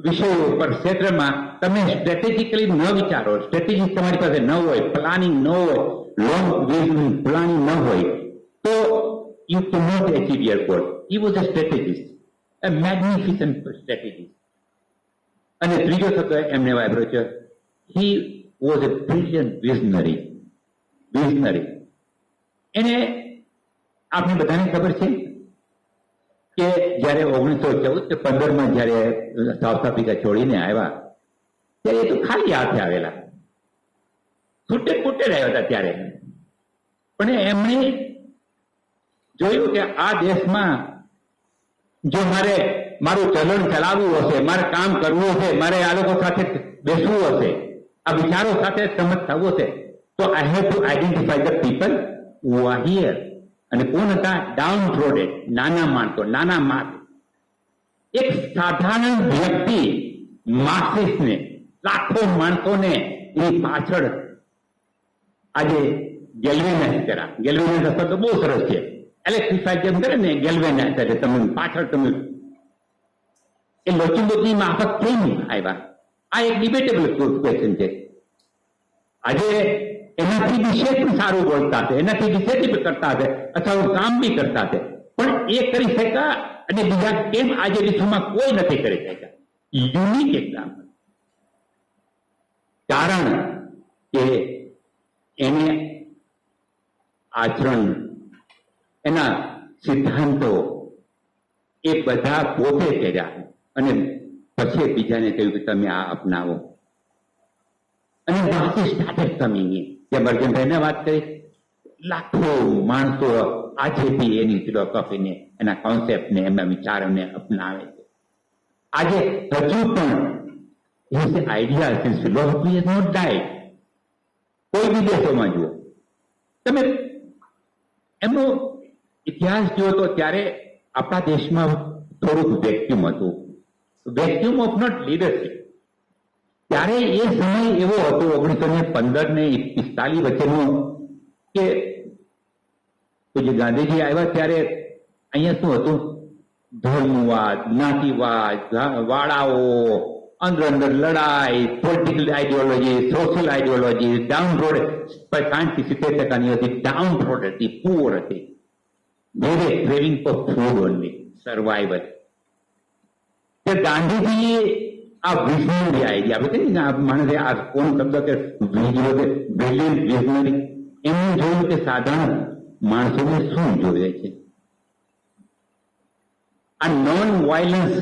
વિષયો પર ક્ષેત્રમાં તમે સ્ટ્રેટેજિકલી ન વિચારો, સ્ટ્રેટેજી તમારી પાસે ન હોય, પ્લાનિંગ ન હોય, લોંગ વિઝન પ્લાનિંગ ન હોય, તો you can not achieve your goal. He was a strategist, a magnificent strategist. અને ત્રીજો શબ્દ એમને વાપર્યો છે, he was a brilliant visionary. એને આપણે બધાને ખબર છે કે જયારે 1914-15 જયારે સાઉથ આફ્રિકા છોડીને આવ્યા ત્યારે એ તો ખાલી હાથે આવેલા, છૂટે ફૂટે રહ્યા હતા ત્યારે. પણ એમણે જોયું કે આ દેશમાં જો મારે મારું ચલણ ચલાવવું હશે, મારે કામ કરવું હશે, મારે આ લોકો સાથે બેસવું હશે, આ વિચારો સાથે સંમત થવું હશે, તો I have to identify the people who are here. અને કોણ હતા? ડાઉન ટ્રોડેડ, નાના માણસો, નાના માસ. એક સાધારણ વ્યક્તિ માસીસને, લાખો માણસોને એની પાછળ આજે ગેલ્વેનાઇઝ કર્યા. ગેલ્વેનાઇઝ શબ્દ બહુ સરસ છે, ઇલેક્ટ્રિફાઈ જેમ કરે ને, ગેલ્વેનાઇઝ એટલે તમે પાછળ તમે એ લોચી માફક કેમ આવ્યા? આ એક ડિબેટેબલ ક્વેશ્ચન છે. આજે એનાથી વિશે પણ સારું બોલતા હતા, એનાથી વિશે બી કરતા હતા અથવા કામ બી કરતા હતા, પણ એ કરી શક્યા અને બીજા કેમ આજે વિશ્વમાં કોઈ નથી કરી શક્યા? Unique example. કારણ કે એને આચરણ, એના સિદ્ધાંતો એ બધા પોતે કર્યા અને પછી બીજાને કહ્યું કે તમે આ અપનાવો. અને વાંચી સ્ટાર્ટેડ કમિંગ ઇન. જેમ અર્જુનભાઈને વાત કરી, લાખો માણસો આજે બી એની ફિલોસોફીને, એના કોન્સેપ્ટને, એમના વિચારોને અપનાવે છે. આજે હજુ પણ his ideas, his philosophy has not died. કોઈ બી દેશોમાં જુઓ તમે, એમનો ઇતિહાસ જુઓ તો ત્યારે આપણા દેશમાં થોડુંક વેક્યુમ હતું, વેક્યુમ ઓફ નોટ લીડરશીપ. ત્યારે એ સમય એવો હતો 1915 ને 45 વચ્ચેનો કે જે ગાંધીજી આવ્યા ત્યારે અહીંયા શું હતું? ધર્મવાદ, જ્ઞાતિવાદ, વાળાઓ, અંદર લડાઈ, political ideology, social ideology, down road 60-70% હતી, ડાઉન રોડ હતી, પુઅર હતી. They were craving for food only, survival. કે ગાંધીજીએ આ વિઝનરી આઈડિયા, આપણે કહીએ ને માણસે આ કોણ શબ્દ કે બ્રિલિયન્ટ વિઝનરી, એમણે જોયું કે સાધારણ માણસોને શું જોઈએ છે. આ નોન વાયલન્સ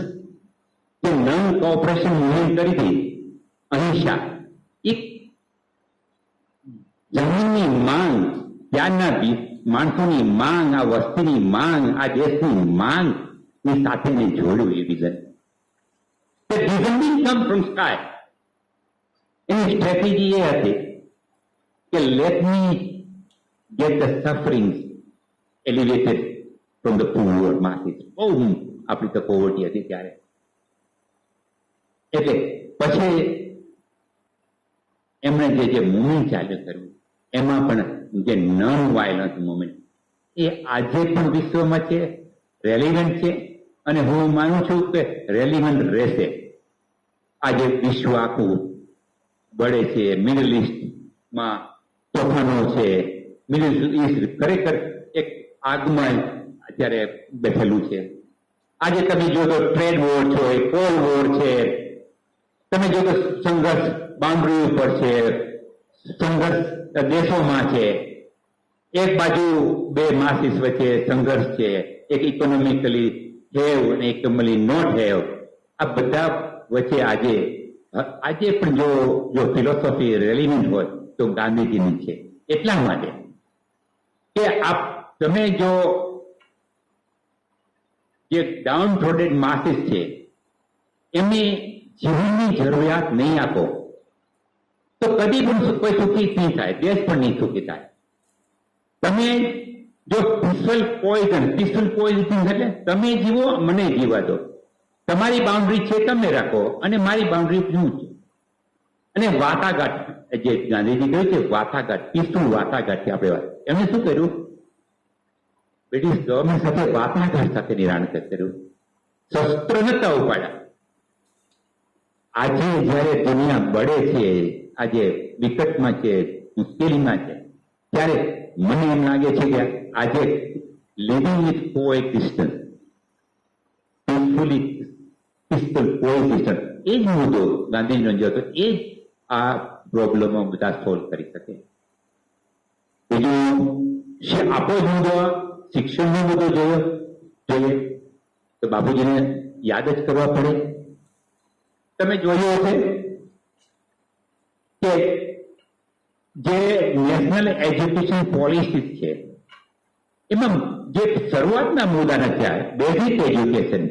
જે નોન કોઓપરેશન મુવમેન્ટ કરી હતી અહિંસા, એક જમીનની માંગ, ત્યારના માણસોની માંગ, આ વસ્તીની માંગ, આ દેશની માંગ ની સાથે જોડ્યું એ vision. The vision didn't come from sky. એની સ્ટ્રેટેજી એ હતી કે let me get the sufferings elevated from the poor masses. બહુ આપણી તો પોવર્ટી હતી ત્યારે. એટલે પછી એમણે જે મુવમેન્ટ ચાલુ કર્યું એમાં પણ જે નોન વાયલન્સ મુવમેન્ટ એ આજે પણ વિશ્વમાં છે, રેલિવન્ટ છે, અને હું માનું છું કે રેલિવન્ટ રહેશે. આજે વિશ્વ આખું બળે છે, મિડલ ઇસ્ટમાં તોફાનો છે, મિડલ ઇસ્ટ ખરેખર એક આગમાં અત્યારે બેઠેલું છે. આજે તમે જો તો ટ્રેડ વોર છે, કોલ વોર છે, તમે જો તો સંઘર્ષ બાઉન્ડ્રી ઉપર છે, સંઘર્ષ દેશોમાં છે. એક બાજુ બે માસીસ વચ્ચે સંઘર્ષ છે, એક ઇકોનોમિકલી હેવ અને ઇકોનોમિકલી નોટ હેવ. આ બધા વચ્ચે આજે પણ જો ફિલોસોફી રેલિવન્ટ હોય તો ગાંધીજીની છે. એટલા માટે કે તમે જો જે ડાઉન ટ્રોડેડ માસીસ છે એમની જીવનની જરૂરિયાત નહીં આપો તો કદી પણ કોઈ સુખી નહીં થાય, દેશ પણ નહીં સુખી થાય. તમે જો પીસફુલ પોઈઝન એટલે તમે જીવો, મને જીવા દો, તમારી બાઉન્ડ્રી છે તમે રાખો અને મારી બાઉન્ડ્રી હું છું. અને વાટાઘાટ, જે ગાંધીજી કહ્યું છે વાટાઘાટ, પીસફુલ વાટાઘાટ છે આપણે વાત. એમણે શું કર્યું? બ્રિટિશ ગવર્મેન્ટ સાથે વાટાઘાટ સાથે નિરાણ કર્યું, શસ્ત્ર નતા ઉપાડ્યા. આજે જયારે દુનિયા બળે છે, આજે વિકટમાં છે, મુશ્કેલીમાં છે, ત્યારે મને એમ લાગે છે કે આજે living with coexistence, peaceful coexistence, એ જ મુદ્દો ગાંધીજીનો જે હતો એ જ આ પ્રોબ્લેમો બધા સોલ્વ કરી શકે. બીજું આપો જ મુદ્દો શિક્ષણનો મુદ્દો જોઈએ તો બાપુજીને યાદ જ કરવા પડે. તમે જોયું હશે કે જે નેશનલ એજ્યુકેશન પોલિસી છે એમાં જે શરૂઆતના મુદ્દાના છે, બેઝિક એજ્યુકેશન,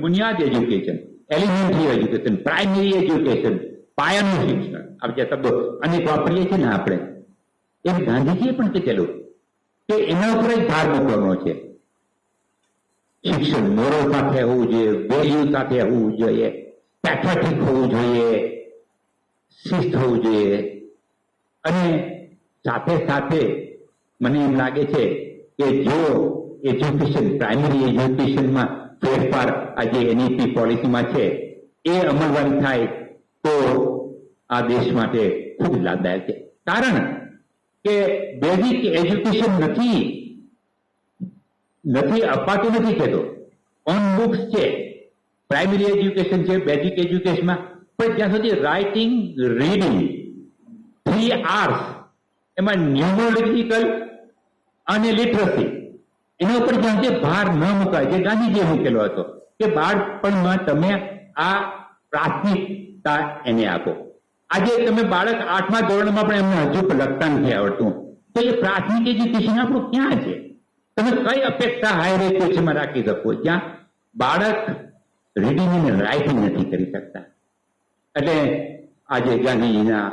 બુનિયાદ education, elementary education, primary education, પાયાનું શિક્ષણ, આ જે શબ્દો અનેક વાપરીએ છીએ ને આપણે, એમ ગાંધીજીએ પણ કીધેલું કે એના ઉપર જ ભાર મૂકવાનો છે. શિક્ષણ મોરલ સાથે હોવું જોઈએ, વેલ્યુ સાથે હોવું જોઈએ, પેટ્રિયોટિક હોવું જોઈએ, શિસ્ત હોવું જોઈએ. અને સાથે સાથે મને એમ લાગે છે કે જો એજ્યુકેશન, પ્રાઇમરી એજ્યુકેશનમાં ફેરફાર આજે એનઈપી પોલિસીમાં છે એ અમલવારી થાય તો આ દેશ માટે ખૂબ લાભદાયક છે. કારણ કે બેઝિક એજ્યુકેશન નથી અપાતું, નથી કહેતો. ઓન બુક્સ છે, પ્રાઇમરી એજ્યુકેશન છે, બેઝિક એજ્યુકેશનમાં, પણ જ્યાં સુધી રાઇટિંગ, રીડિંગ 3 hours એમાં ન્યુમરોલોજીકલ અને લિટરસી એના ઉપર જ્યાં જે ભાર ન મુકાય, જે ગાંધીજીએ મૂકેલો હતો કે બાળપણમાં તમે આ પ્રાથમિકતા એને આપો. આજે તમે બાળક 8મા ધોરણમાં પણ એમને હજુ લખતા નથી આવડતું, તો એ પ્રાથમિક એજ્યુકેશન આપણું ક્યાં છે? તમે કઈ અપેક્ષા હાયર એજ્યુકેશનમાં રાખી શકો જ્યાં બાળક રીડિંગ અને રાઇટિંગ નથી કરી શકતા? એટલે આજે ગાંધીજીના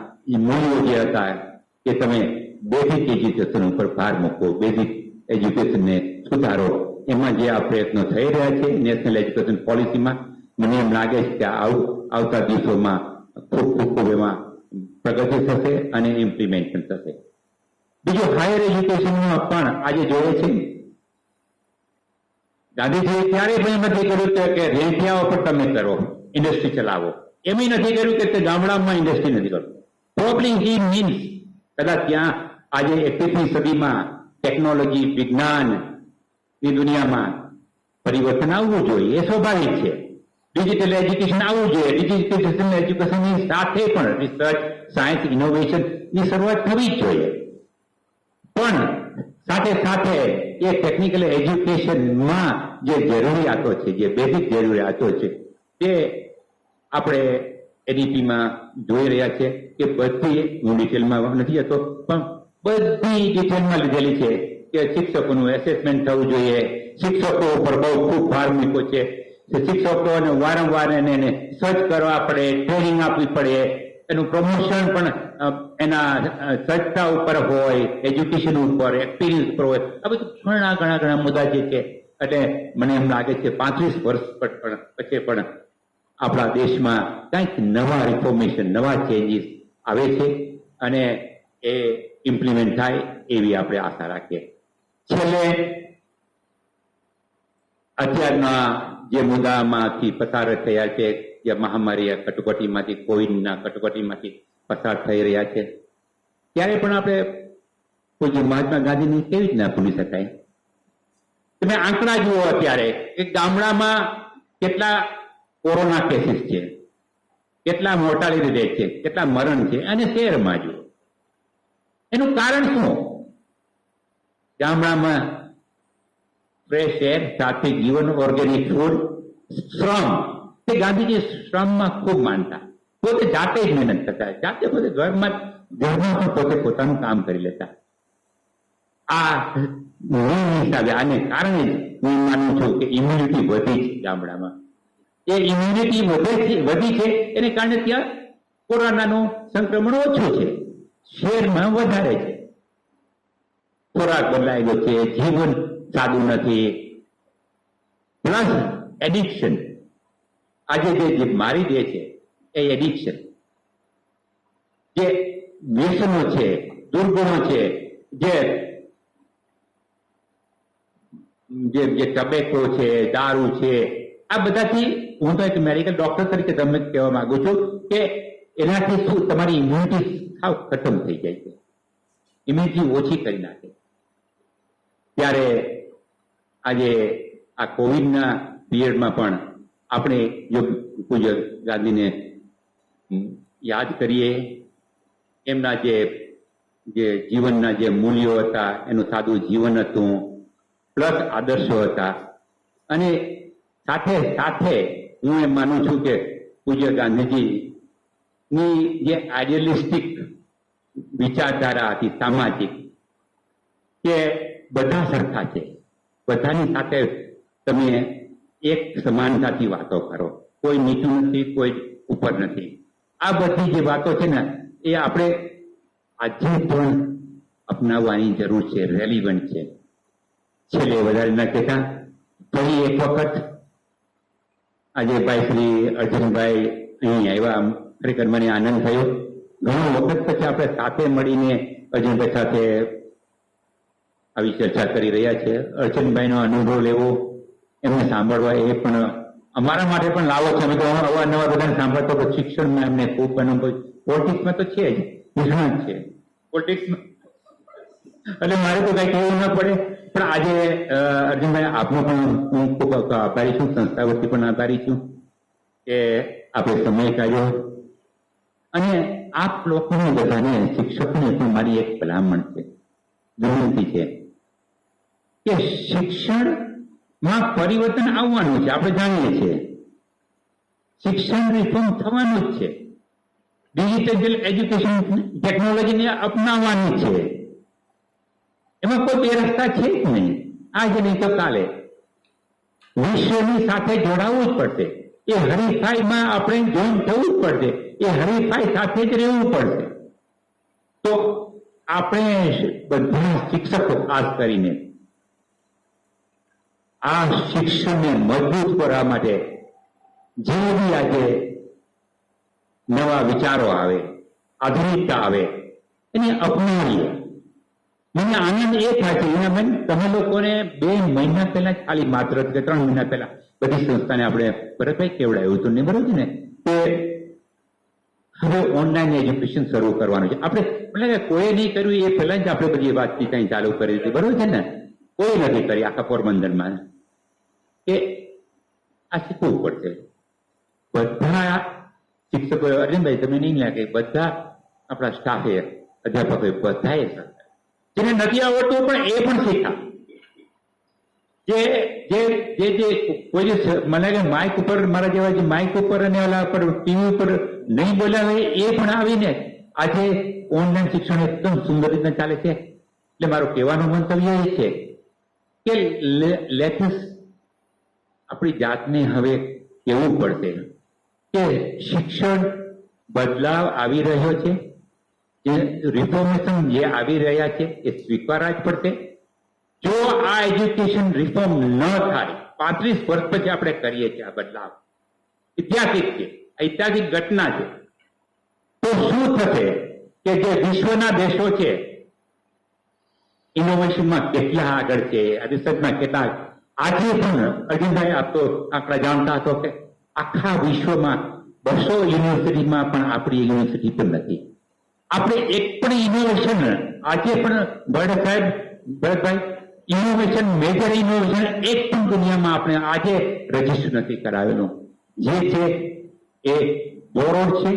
મૂલ્યો જે હતા કે તમે બેઝિક એજ્યુકેશન ઉપર ભાર મૂકો, બેઝિક એજ્યુકેશનને સુધારો, એમાં જે આ પ્રયત્નો થઈ રહ્યા છે નેશનલ એજ્યુકેશન પોલિસીમાં, મને એમ લાગે છે કે આવતા દિવસોમાં ખૂબ એમાં પ્રગતિ થશે અને ઇમ્પ્લિમેન્ટ પણ થશે. બીજું હાયર એજ્યુકેશનમાં પણ આજે જોઈએ છે ગાંધીજીએ ક્યારેય પણ એમ નથી કર્યું કે રેંટિયાઓ પર તમે કરો, ઇન્ડસ્ટ્રી ચલાવો. એમ નથી કર્યું કે તે ગામડામાં ઇન્ડસ્ટ્રી નથી કરવું. પ્રોબ્લી હી મીન્સ કદાચ ત્યાં આજે 21મી સદીમાં ટેકનોલોજી, વિજ્ઞાનની દુનિયામાં પરિવર્તન આવવું જોઈએ, એ સ્વાભાવિક છે. ડિજિટલ એજ્યુકેશન આવવું જોઈએ. ડિજિટલ એજ્યુકેશનની સાથે પણ રિસર્ચ, સાયન્સ, ઇનોવેશનની શરૂઆત થવી જ જોઈએ. પણ સાથે સાથે એ ટેકનિકલ એજ્યુકેશનમાં જે જરૂરિયાતો છે, જે બેઝિક જરૂરિયાતો છે, તે આપણે એડીપીમાં જોઈ રહ્યા છે કે બધી, હું ડિટેલમાં નથી જતો, પણ બધી ડિટેલમાં લીધેલી છે કે શિક્ષકોનું એસેસમેન્ટ થવું જોઈએ. શિક્ષકો ઉપર બહુ ખૂબ ભાર મૂક્યો છે. શિક્ષકોને વારંવાર એને સર્ચ કરવા પડે, ટ્રેનિંગ આપવી પડે, એનું પ્રમોશન પણ એના સજ્જતા ઉપર હોય, એજ્યુકેશન ઉપર, એક્સપિરિયન્સ ઉપર હોય. આ બધું ઘણા મુદ્દા જે છે. એટલે મને એમ લાગે છે 35 વર્ષ પછી પણ આપણા દેશમાં કંઈક નવા રિફોર્મેશન, નવા ચેન્જીસ આવે છે અને એ ઇમ્પ્લિમેન્ટ થાય એવી આપણે આશા રાખીએ. છેલ્લે અત્યારના જે મુદ્દામાંથી પસાર થયા છે, જે મહામારી કટોકટીમાંથી, કોવિડના કટોકટીમાંથી પસાર થઈ રહ્યા છે, ત્યારે પણ આપણે કોઈ મહાત્મા ગાંધીની કેવી રીતના ભૂલી શકાય? તમે આંકડા જુઓ અત્યારે કે ગામડામાં કેટલા કોરોના કેસીસ છે, કેટલા મોર્ટાલિટી રેટ છે, કેટલા મરણ છે, અને શહેરમાં જુઓ. એનું કારણ શું? ગામડામાં ફ્રેશ એર, સાત્વિક જીવન, ઓર્ગેનિક ફૂડ, શ્રમ. તે ગાંધીજી શ્રમમાં ખૂબ માનતા. પોતે જાતે જ મહેનત કરતા, જાતે પોતે ઘરમાં પણ પોતે પોતાનું કામ કરી લેતા. આ હિસાબે આને કારણે જ હું માનું છું કે ઇમ્યુનિટી વધી છે ગામડામાં. એ ઇમ્યુનિટી વધી છે એને કારણે ત્યાં કોરોનાનું સંક્રમણ ઓછું છે, શહેરમાં વધારે છે. ખોરાક બદલાયેલો છે, જીવન સાદું નથી, પ્લસ એડિક્શન. આજે જે મારી દે છે એ એડિક્શન, જે વ્યસનો છે, દુર્ગુણો છે, જે ટબેકો છે, દારૂ છે, આ બધાથી હું તો એક મેડિકલ ડોક્ટર તરીકે તમને કહેવા માંગુ છું કે એનાથી શું તમારી ઇમ્યુનિટી સાવ ખતમ થઈ જાય છે, ઇમ્યુનિટી ઓછી કરી નાખે. ત્યારે આજે આ કોવિડના પિરિયડમાં પણ આપણે જો પૂજ્ય ગાંધીને યાદ કરીએ, એમના જે જીવનના જે મૂલ્યો હતા, એનું સાદું જીવન હતું, પ્લસ આદર્શો હતા, અને સાથે સાથે હું એમ માનું છું કે પૂજ્ય ગાંધીજીની જે આઈડિયલિસ્ટિક વિચારધારા હતી સામાજિક, કે બધા સરખા છે, બધાની સાથે તમે એક સમાનતાથી વાતો કરો, કોઈ નીચું નથી, કોઈ ઉપર નથી. આ બધી જે વાતો છે ને એ આપણે આજે પણ અપનાવવાની જરૂર છે, રેલિવન્ટ છે. છેલ્લે વધારે ન કહેતા ફરી એક વખત આજે ભાઈ શ્રી અર્જુનભાઈ અહીં આવ્યા, ખરેખર મને આનંદ થયો. ઘણો વખત પછી આપણે સાથે મળીને અર્જુનભાઈ સાથે આવી ચર્ચા કરી રહ્યા છે. અર્જુનભાઈનો અનુભવ લેવો, એમને સાંભળવા, એ પણ અમારા માટે પણ લાવો છે. અમે તો અવારનવાર બધાને સાંભળતો, શિક્ષણમાં એમને ખૂબ અનુભવ પોલિટિક્સમાં તો છે જ, નિષ્ણાત છે પોલિટિક્સમાં, એટલે મારે તો કઈ કહેવું ના પડે. પણ આજે અર્જુનભાઈ આપનો પણ હું ખૂબ આભારી છું, સંસ્થા વતી પણ આભારી છું કે આપણે સમય કાઢ્યો. અને આપ લોકોને બધાને શિક્ષકોને પણ મારી એક ભલામણ છે, વિનંતી છે કે શિક્ષણમાં પરિવર્તન આવવાનું છે. આપણે જાણીએ છીએ શિક્ષણ રિફોર્મ થવાનું જ છે. ડિજિટલ એજ્યુકેશન ટેકનોલોજીને અપનાવવાની છે. એમાં કોઈ બે રસ્તા છે જ નહીં. આજે નહીં તો કાલે વિશ્વની સાથે જોડાવવું જ પડશે. એ હરીફાઈમાં આપણે જોઈન થવું જ પડશે. એ હરીફાઈ સાથે જ રહેવું પડશે. તો આપણે બધા શિક્ષકો ખાસ કરીને આ શિક્ષણને મજબૂત કરવા માટે જે બી આજે નવા વિચારો આવે, આધુનિકતા આવે, એને અપનાવીએ. મને આનંદ એ થાય છે હિનાબેન, તમે લોકોને 2 મહિના પહેલા ખાલી માત્ર 3 મહિના પહેલા બધી સંસ્થાને આપણે ભરતભાઈ કેવડાવ્યું હતું ને, બરોબર ને, કે હવે ઓનલાઈન એજ્યુકેશન શરૂ કરવાનું છે. આપણે એટલે કોઈ નહીં કર્યું એ પહેલા જ આપણે બધી વાતચીત અહીં ચાલુ કરી હતી, બરોબર છે ને. કોઈ નથી કરી આખા પોરબંદરમાં કે આ શીખવું પડશે. બધા શિક્ષકો, અરવિંદભાઈ તમને નહીં લાગે, બધા આપણા સ્ટાફે, અધ્યાપકો બધાએ જેને નથી આવડતું પણ એ પણ શીખા. જે જે જે જે કોઈ મને લાગે માઇક ઉપર, મારા જેવા જે માઇક ઉપર અને ઓલા પર ટીવી ઉપર નહીં બોલ્યા હોય એ પણ આવીને આજે ઓનલાઈન શિક્ષણ એકદમ સુંદર રીતના ચાલે છે. એટલે મારું કહેવાનું મંતવ્ય એ છે કે લેટેસ્ટ આપણી જાતને હવે કહેવું પડશે કે શિક્ષણ બદલાવ આવી રહ્યો છે, જે રિફોર્મેશન જે આવી રહ્યા છે એ સ્વીકારવા જ પડશે. જો આ એજ્યુકેશન રિફોર્મ ન થાય, 35 વર્ષ પછી આપણે કરીએ છીએ આ બદલાવ, ઐતિહાસિક છે, ઐતિહાસિક ઘટના છે, તો શું થશે કે જે વિશ્વના દેશો છે ઇનોવેશનમાં કેટલા આગળ છે, રિસર્ચમાં કેટલા, આજે પણ અર્જુનભાઈ આપ તો આંકડા જાણતા હતો કે આખા વિશ્વમાં 200 યુનિવર્સિટીમાં પણ આપણી યુનિવર્સિટી પણ નથી. આપણે એક પણ ઇનોવેશન આજે પણ ભરતભાઈ ઇનોવેશન, મેજર ઇનોવેશન એક પણ દુનિયામાં આપણે આજે રજીસ્ટર નથી કરાવેલું. જે છે એ બોરોડ છે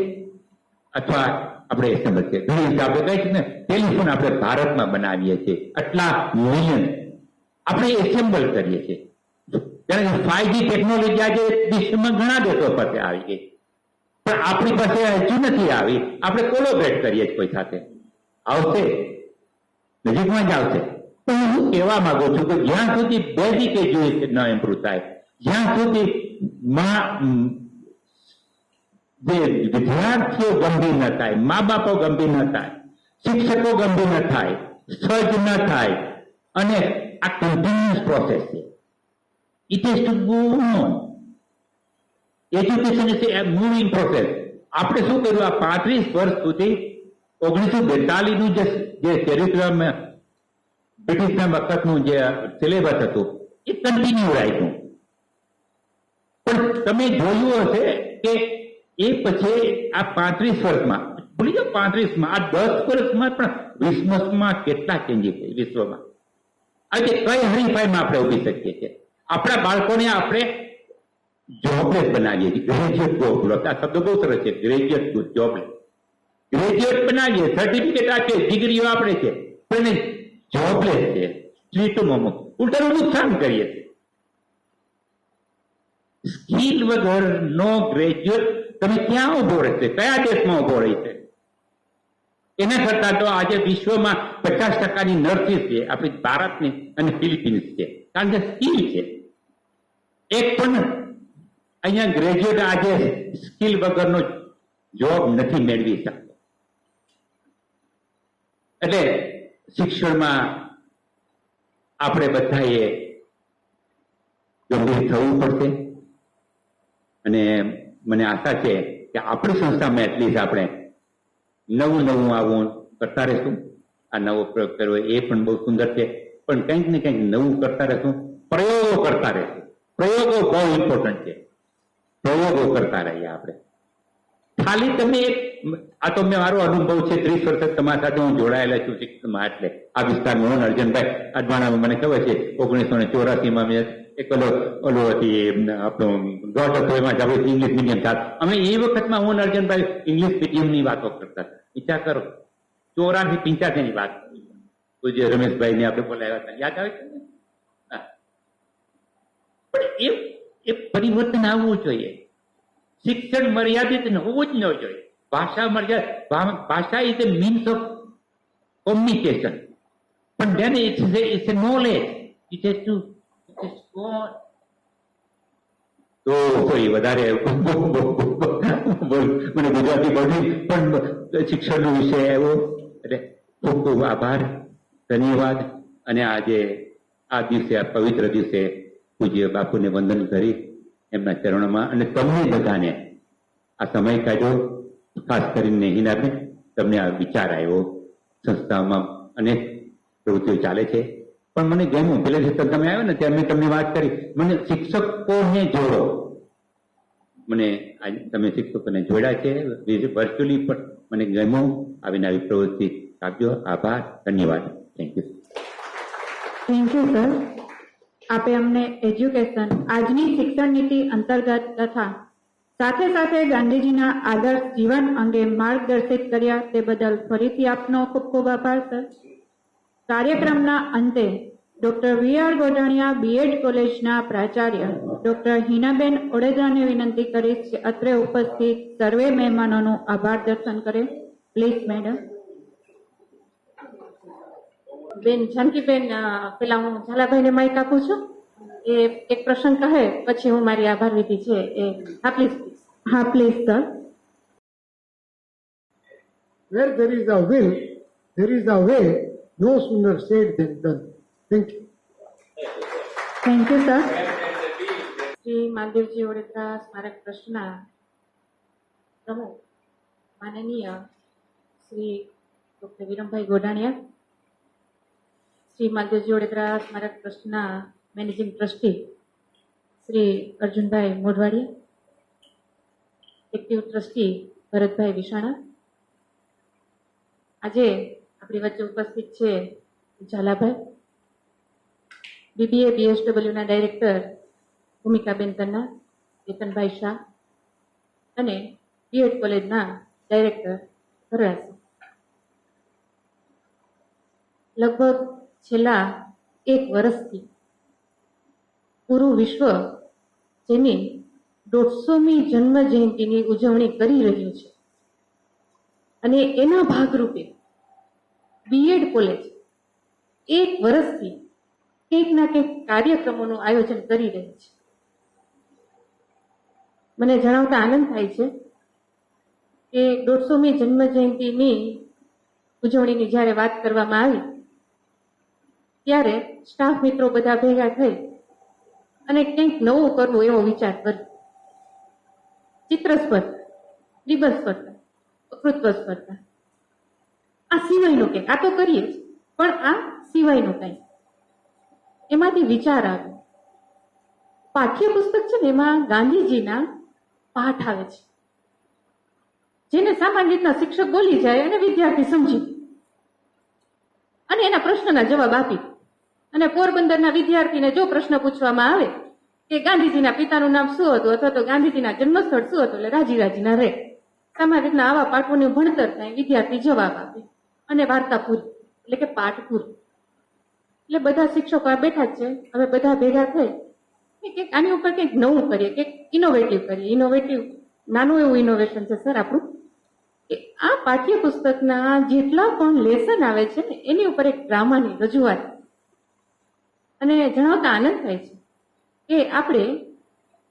અથવા આપણે એસેમ્બલ છે. ઘણી રીતે આપણે કહીએ છીએ ને, ટેલિફોન આપણે ભારતમાં બનાવીએ છીએ, આટલા મિલિયન આપણે એસેમ્બલ કરીએ છીએ. કારણ કે 5G ટેકનોલોજી આજે વિશ્વમાં ઘણા દેશો પાસે આવી ગઈ, પણ આપણી પાસે હજુ નથી આવી. આપણે કોલોબ્રેટ કરીએ છીએ કોઈ સાથે, આવશે, નજીકમાં જ આવશે. પણ હું કહેવા માંગુ છું કે જ્યાં સુધી બેઝિક એજ્યુકેશન ન ઇમ્પ્રુવ થાય, જ્યાં સુધી જે વિદ્યાર્થીઓ ગંભીર ન થાય, મા બાપો ગંભીર ન થાય, શિક્ષકો ગંભીર ન થાય, સર્જ ન થાય, અને આ કન્ટિન્યુઅસ પ્રોસેસ છે. It is two go on. Education is A moving process. આપણે શું કર્યું આ 35 વર્ષ સુધી 1942 નું જે ચરિત્ર બ્રિટિશના વખતનું જે સિલેબસ હતું એ કન્ટિન્યુ રાખ્યું. પણ તમે જોયું હશે કે એ પછી આ 35 વર્ષમાં, ભૂલી જાઓ 35માં, આ 10 વર્ષમાં પણ વિશ્વમાં કેટલા ચેન્જીસ છે વિશ્વમાં. આજે કઈ હરીફાઈમાં આપણે ઉભી શકીએ છીએ? આપણા બાળકોને આપણે જોબલેસ બનાવીએ છીએ, ગ્રેજ્યુએટ જોબલેસ. આ શબ્દ બહુ સરસ છે, ગ્રેજ્યુએટ જોબલેસ. ગ્રેજ્યુએટ બનાવીએ, સર્ટિફિકેટ આપીએ, ડિગ્રીઓ આપણે છે, પણ જોબલેસ છે, સ્ટ્રીટમાં ઉલટાનું નુકસાન કરીએ છીએ. સ્કિલ વગર નો ગ્રેજ્યુએટ તમે ક્યાં ઉભો રહેશે, કયા દેશમાં ઉભો રહેશે? એના કરતા તો આજે વિશ્વમાં 50% નર્સિસ છે આપણી ભારતની અને ફિલિપિન્સ છે, કારણ કે સ્કિલ છે. એક પણ અહીંયા ગ્રેજ્યુએટ આજે સ્કિલ વગરનો જોબ નથી મેળવી શકતો. એટલે શિક્ષણમાં આપણે બધાએ ગંભીર થવું પડશે. અને મને આશા છે કે આપણી સંસ્થામાં એટલીસ્ટ આપણે નવું આવું કરતા રહેશું. આ નવો પ્રયોગ કરવો એ પણ બહુ સુંદર છે, પણ કંઈક ને કંઈક નવું કરતા રહેશું, પ્રયોગો કરતા રહેશું. પ્રયોગો બહુ ઇમ્પોર્ટન્ટ છે, પ્રયોગો કરતા રહીએ આપણે. ખાલી તમે આ તો મેં મારો અનુભવ છે, 30 વર્ષ તમારા સાથે હું જોડાયેલા છું શિક્ષણમાં. એટલે આ વિસ્તારમાં હું અર્જનભાઈ અડવાણામાં મને ખબર છે 1984 મેં એક ઓલો હતી આપણું ડોટ હતો, એમાં જ આપણે ઇંગ્લિશ મીડિયમ સાથે અમે એ વખતમાં હું અર્જનભાઈ ઇંગ્લિશ મીડિયમની વાતો કરતા. વિચાર કરો, 84-85 ની વાત. જે રમેશભાઈ ને આપણે બોલાવ્યા હતા, યાદ આવે છે ને? પણ એ પરિવર્તન આવવું જોઈએ. શિક્ષણ મર્યાદિત હોવું જ ન જોઈએ. ભાષા is a means of communication, પણ then it's a knowledge. It has to go on. તો સોરી વધારે મને ગુજરાતી બોલી, પણ શિક્ષણનો વિષય આવ્યો એટલે ખૂબ ખૂબ આભાર, ધન્યવાદ. અને આજે આ દિવસે, આ પવિત્ર દિવસે પૂજ્ય બાપુને વંદન કરી એમના ચરણોમાં, અને તમને બધાને આ સમય કાઢ્યો, ખાસ કરીને હિનાબેન તમને આ વિચાર આવ્યો. સંસ્થામાં અનેક પ્રવૃત્તિઓ ચાલે છે, પણ મને ગમ્યું પહેલેથી તમે આવ્યો ને ત્યારે મેં તમને વાત કરી, મને શિક્ષકોને જોડો. મને તમે શિક્ષકોને જોડ્યા છે વર્ચ્યુઅલી, પણ મને ગમ્યું. આવીને આવી પ્રવૃત્તિ આપજો. આભાર, ધન્યવાદ. Thank you. Thank you sir. આપે અમને એજ્યુકેશન, આજની શિક્ષણ નીતિ અંતર્ગત તથા સાથે સાથે ગાંધીજીના આદર્શ જીવન અંગે માર્ગદર્શિત કર્યા, તે બદલ ફરીથી આપનો ખૂબ ખૂબ આભાર સર. કાર્યક્રમના અંતે ડોક્ટર વી.આર. ગોઢાણીયા બીએડ કોલેજના પ્રાચાર્ય ડોક્ટર હિનાબેન ઓડેદરાને વિનંતી કરીશ કે અત્રે ઉપસ્થિત સર્વે મહેમાનોનું આભાર દર્શન કરે. Please madam. બેન જાનકીબેન, પેલા હું ઝાલાભાઈને માઇક આપું છું, એ એક પ્રસંગ કહે પછી હું મારી આભાર વિધિ છે એ. હા પ્લીઝ. હા please sir. Where there is a will, there is a way. No sooner said than done. Thank you. Thank you sir. Shri Maldevji Odedara સ્મારક ટ્રસ્ટના પ્રમુખ માનનીય શ્રી ડોક્ટર વિરમભાઈ ગોઢાણીયા, શ્રી માલદેવજી ઓડેદરા સ્મારક ટ્રસ્ટના managing trustee Shri Arjunbhai Modhwadia, active trustee Bharatbhai Vishana, આજે આપણી વચ્ચે ઉપસ્થિત છે ઝાલાભાઈ, બીબીએ બીએસડબલ્યુના ડાયરેક્ટર ભૂમિકાબેન તન્ના, કેતનભાઈ શાહ અને બીએડ કોલેજના ડાયરેક્ટર ભરણાસિંહ. લગભગ છેલ્લા 1 વર્ષથી પૂરું વિશ્વ જેની 150મી જન્મ જયંતિની ઉજવણી કરી રહ્યું છે, અને એના ભાગરૂપે બીએડ કોલેજ 1 વર્ષથી કંઈક ના કંઈક કાર્યક્રમોનું આયોજન કરી રહી છે. મને જણાવતા આનંદ થાય છે કે 150મી જન્મ જયંતિની ઉજવણીની જ્યારે વાત કરવામાં આવી ત્યારે સ્ટાફ મિત્રો બધા ભેગા થઈ અને કંઈક નવું કરવું એવો વિચાર કર્યો. ચિત્ર સ્પર્ધા, નિબંધ સ્પર્ધા, વક્તૃત્વ સ્પર્ધા, આ સિવાયનું કંઈક. આ તો કરીએ જ, પણ આ સિવાયનું કંઈક. એમાંથી વિચાર આવ્યો, પાઠ્યપુસ્તક છે ને એમાં ગાંધીજીના પાઠ આવે છે, જેને સામાન્ય રીતના શિક્ષક બોલી જાય અને વિદ્યાર્થી સમજી અને એના પ્રશ્નના જવાબ આપી. અને પોરબંદરના વિદ્યાર્થીને જો પ્રશ્ન પૂછવામાં આવે કે ગાંધીજીના પિતાનું નામ શું હતું અથવા તો ગાંધીજીના જન્મસ્થળ શું હતું, એટલે રાજી રાજીના રહે. સામાન્ય રીતના આવા પાઠોનું ભણતર થાય, વિદ્યાર્થી જવાબ આપે અને વાર્તા પૂરી, એટલે કે પાઠ પૂરી. એટલે બધા શિક્ષકો આ બેઠા જ છે. હવે બધા ભેગા થઈ કે આની ઉપર કંઈક નવું કરીએ, કંઈક ઇનોવેટિવ કરીએ. ઇનોવેટિવ નાનું એવું ઇનોવેશન છે સર આપણું, કે આ પાઠ્યપુસ્તકના જેટલા પણ લેસન આવે છે ને એની ઉપર એક ડ્રામાની રજૂઆત. અને જણાવતા આનંદ થાય છે કે આપણે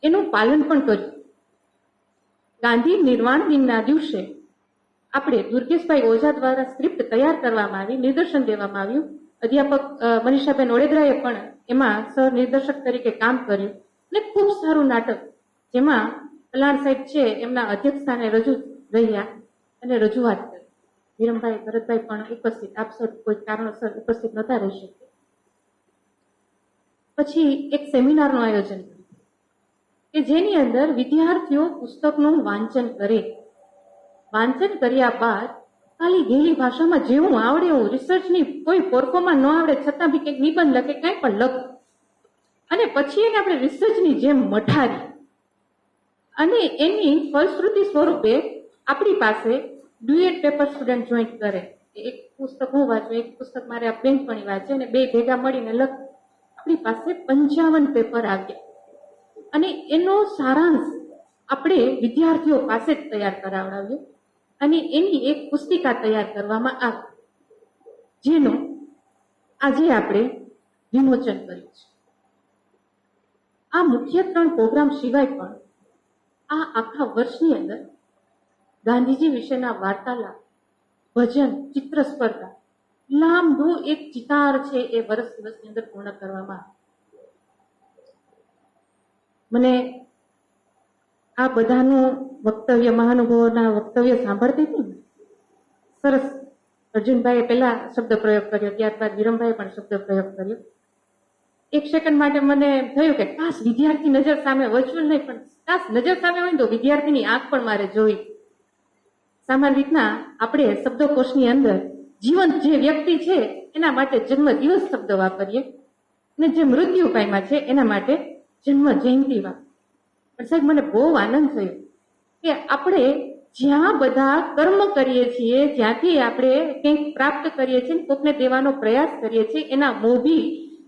એનું પાલન પણ કર્યું. ગાંધી નિર્વાણ દિનના દિવસે આપણે દુર્ગેશભાઈ ઓઝા દ્વારા સ્ક્રિપ્ટ તૈયાર કરવામાં આવી, નિદર્શન દેવામાં આવ્યું. અધ્યાપક મનીષાબેન ઓડેદરાએ પણ એમાં સહ નિર્દેશક તરીકે કામ કર્યું અને ખૂબ સારું નાટક, જેમાં કલાણ સાહેબ છે એમના અધ્યક્ષ સ્થાને રજૂ રહ્યા અને રજૂઆત કરી. વિરમભાઈ, ભરતભાઈ પણ ઉપસ્થિત, આપ સર કોઈ કારણોસર ઉપસ્થિત નહોતા રહી શકે. પછી એક સેમિનારનું આયોજન કર્યું કે જેની અંદર વિદ્યાર્થીઓ પુસ્તકનું વાંચન કરે વાંચન કર્યા બાદ ખાલી ગેલી ભાષામાં જેવું આવડે એવું રિસર્ચની કોઈ ફોર્કોમાં ન આવડે છતાં બી કંઈક નિબંધ લખે કંઈ પણ લખ અને પછી એને આપણે રિસર્ચની જેમ મઠારી અને એની ફલશ્રુતિ સ્વરૂપે આપણી પાસે ડ્યુએટ પેપર સ્ટુડન્ટ જોઈન્ટ કરે. એક પુસ્તક હું વાંચું, એક પુસ્તક મારે આ બેનપણી વાંચે અને બે ભેગા મળીને લખ. આપણી પાસે 55 પેપર આવ્યા અને એનો સારાંશ આપણે વિદ્યાર્થીઓ પાસે જ તૈયાર કરાવડાવ્યો અને એની એક પુસ્તિકા તૈયાર કરવામાં આવી, જેનું આજે આપણે વિમોચન કર્યું છે. આ મુખ્ય 3 પ્રોગ્રામ સિવાય પણ આ આખા વર્ષની અંદર ગાંધીજી વિશેના વાર્તાલાપ, ભજન, ચિત્ર સ્પર્ધા, લાંબુ એક ચિતાર છે એ વર્ષ દિવસની અંદર પૂર્ણ કરવામાં આવે. મને આ બધાનું વક્તવ્ય, મહાનુભાવોના વક્તવ્ય સાંભળતી હતી ને, સરસ અર્જુનભાઈએ પહેલા શબ્દ પ્રયોગ કર્યો, ત્યારબાદ વિરમભાઈએ પણ શબ્દ પ્રયોગ કર્યો. એક સેકન્ડ માટે મને થયું કે કાશ વિદ્યાર્થી નજર સામે, વર્ચ્યુઅલ નહીં પણ કાશ નજર સામે હોય તો વિદ્યાર્થીની આંખ પણ મારે જોઈ. સામાન્ય રીતના આપણે શબ્દકોશની અંદર જીવંત જે વ્યક્તિ છે એના માટે જન્મ દિવસ શબ્દ વાપરીએ અને જે મૃત્યુ પામ્યા છે એના માટે જન્મ જયંતિ વાપરીએ. પણ સાહેબ મને બહુ આનંદ થયો કે આપણે જ્યાં બધા કર્મ કરીએ છીએ, જ્યાંથી આપણે કંઈક પ્રાપ્ત કરીએ છીએ, કોકને દેવાનો પ્રયાસ કરીએ છીએ, એના મોભી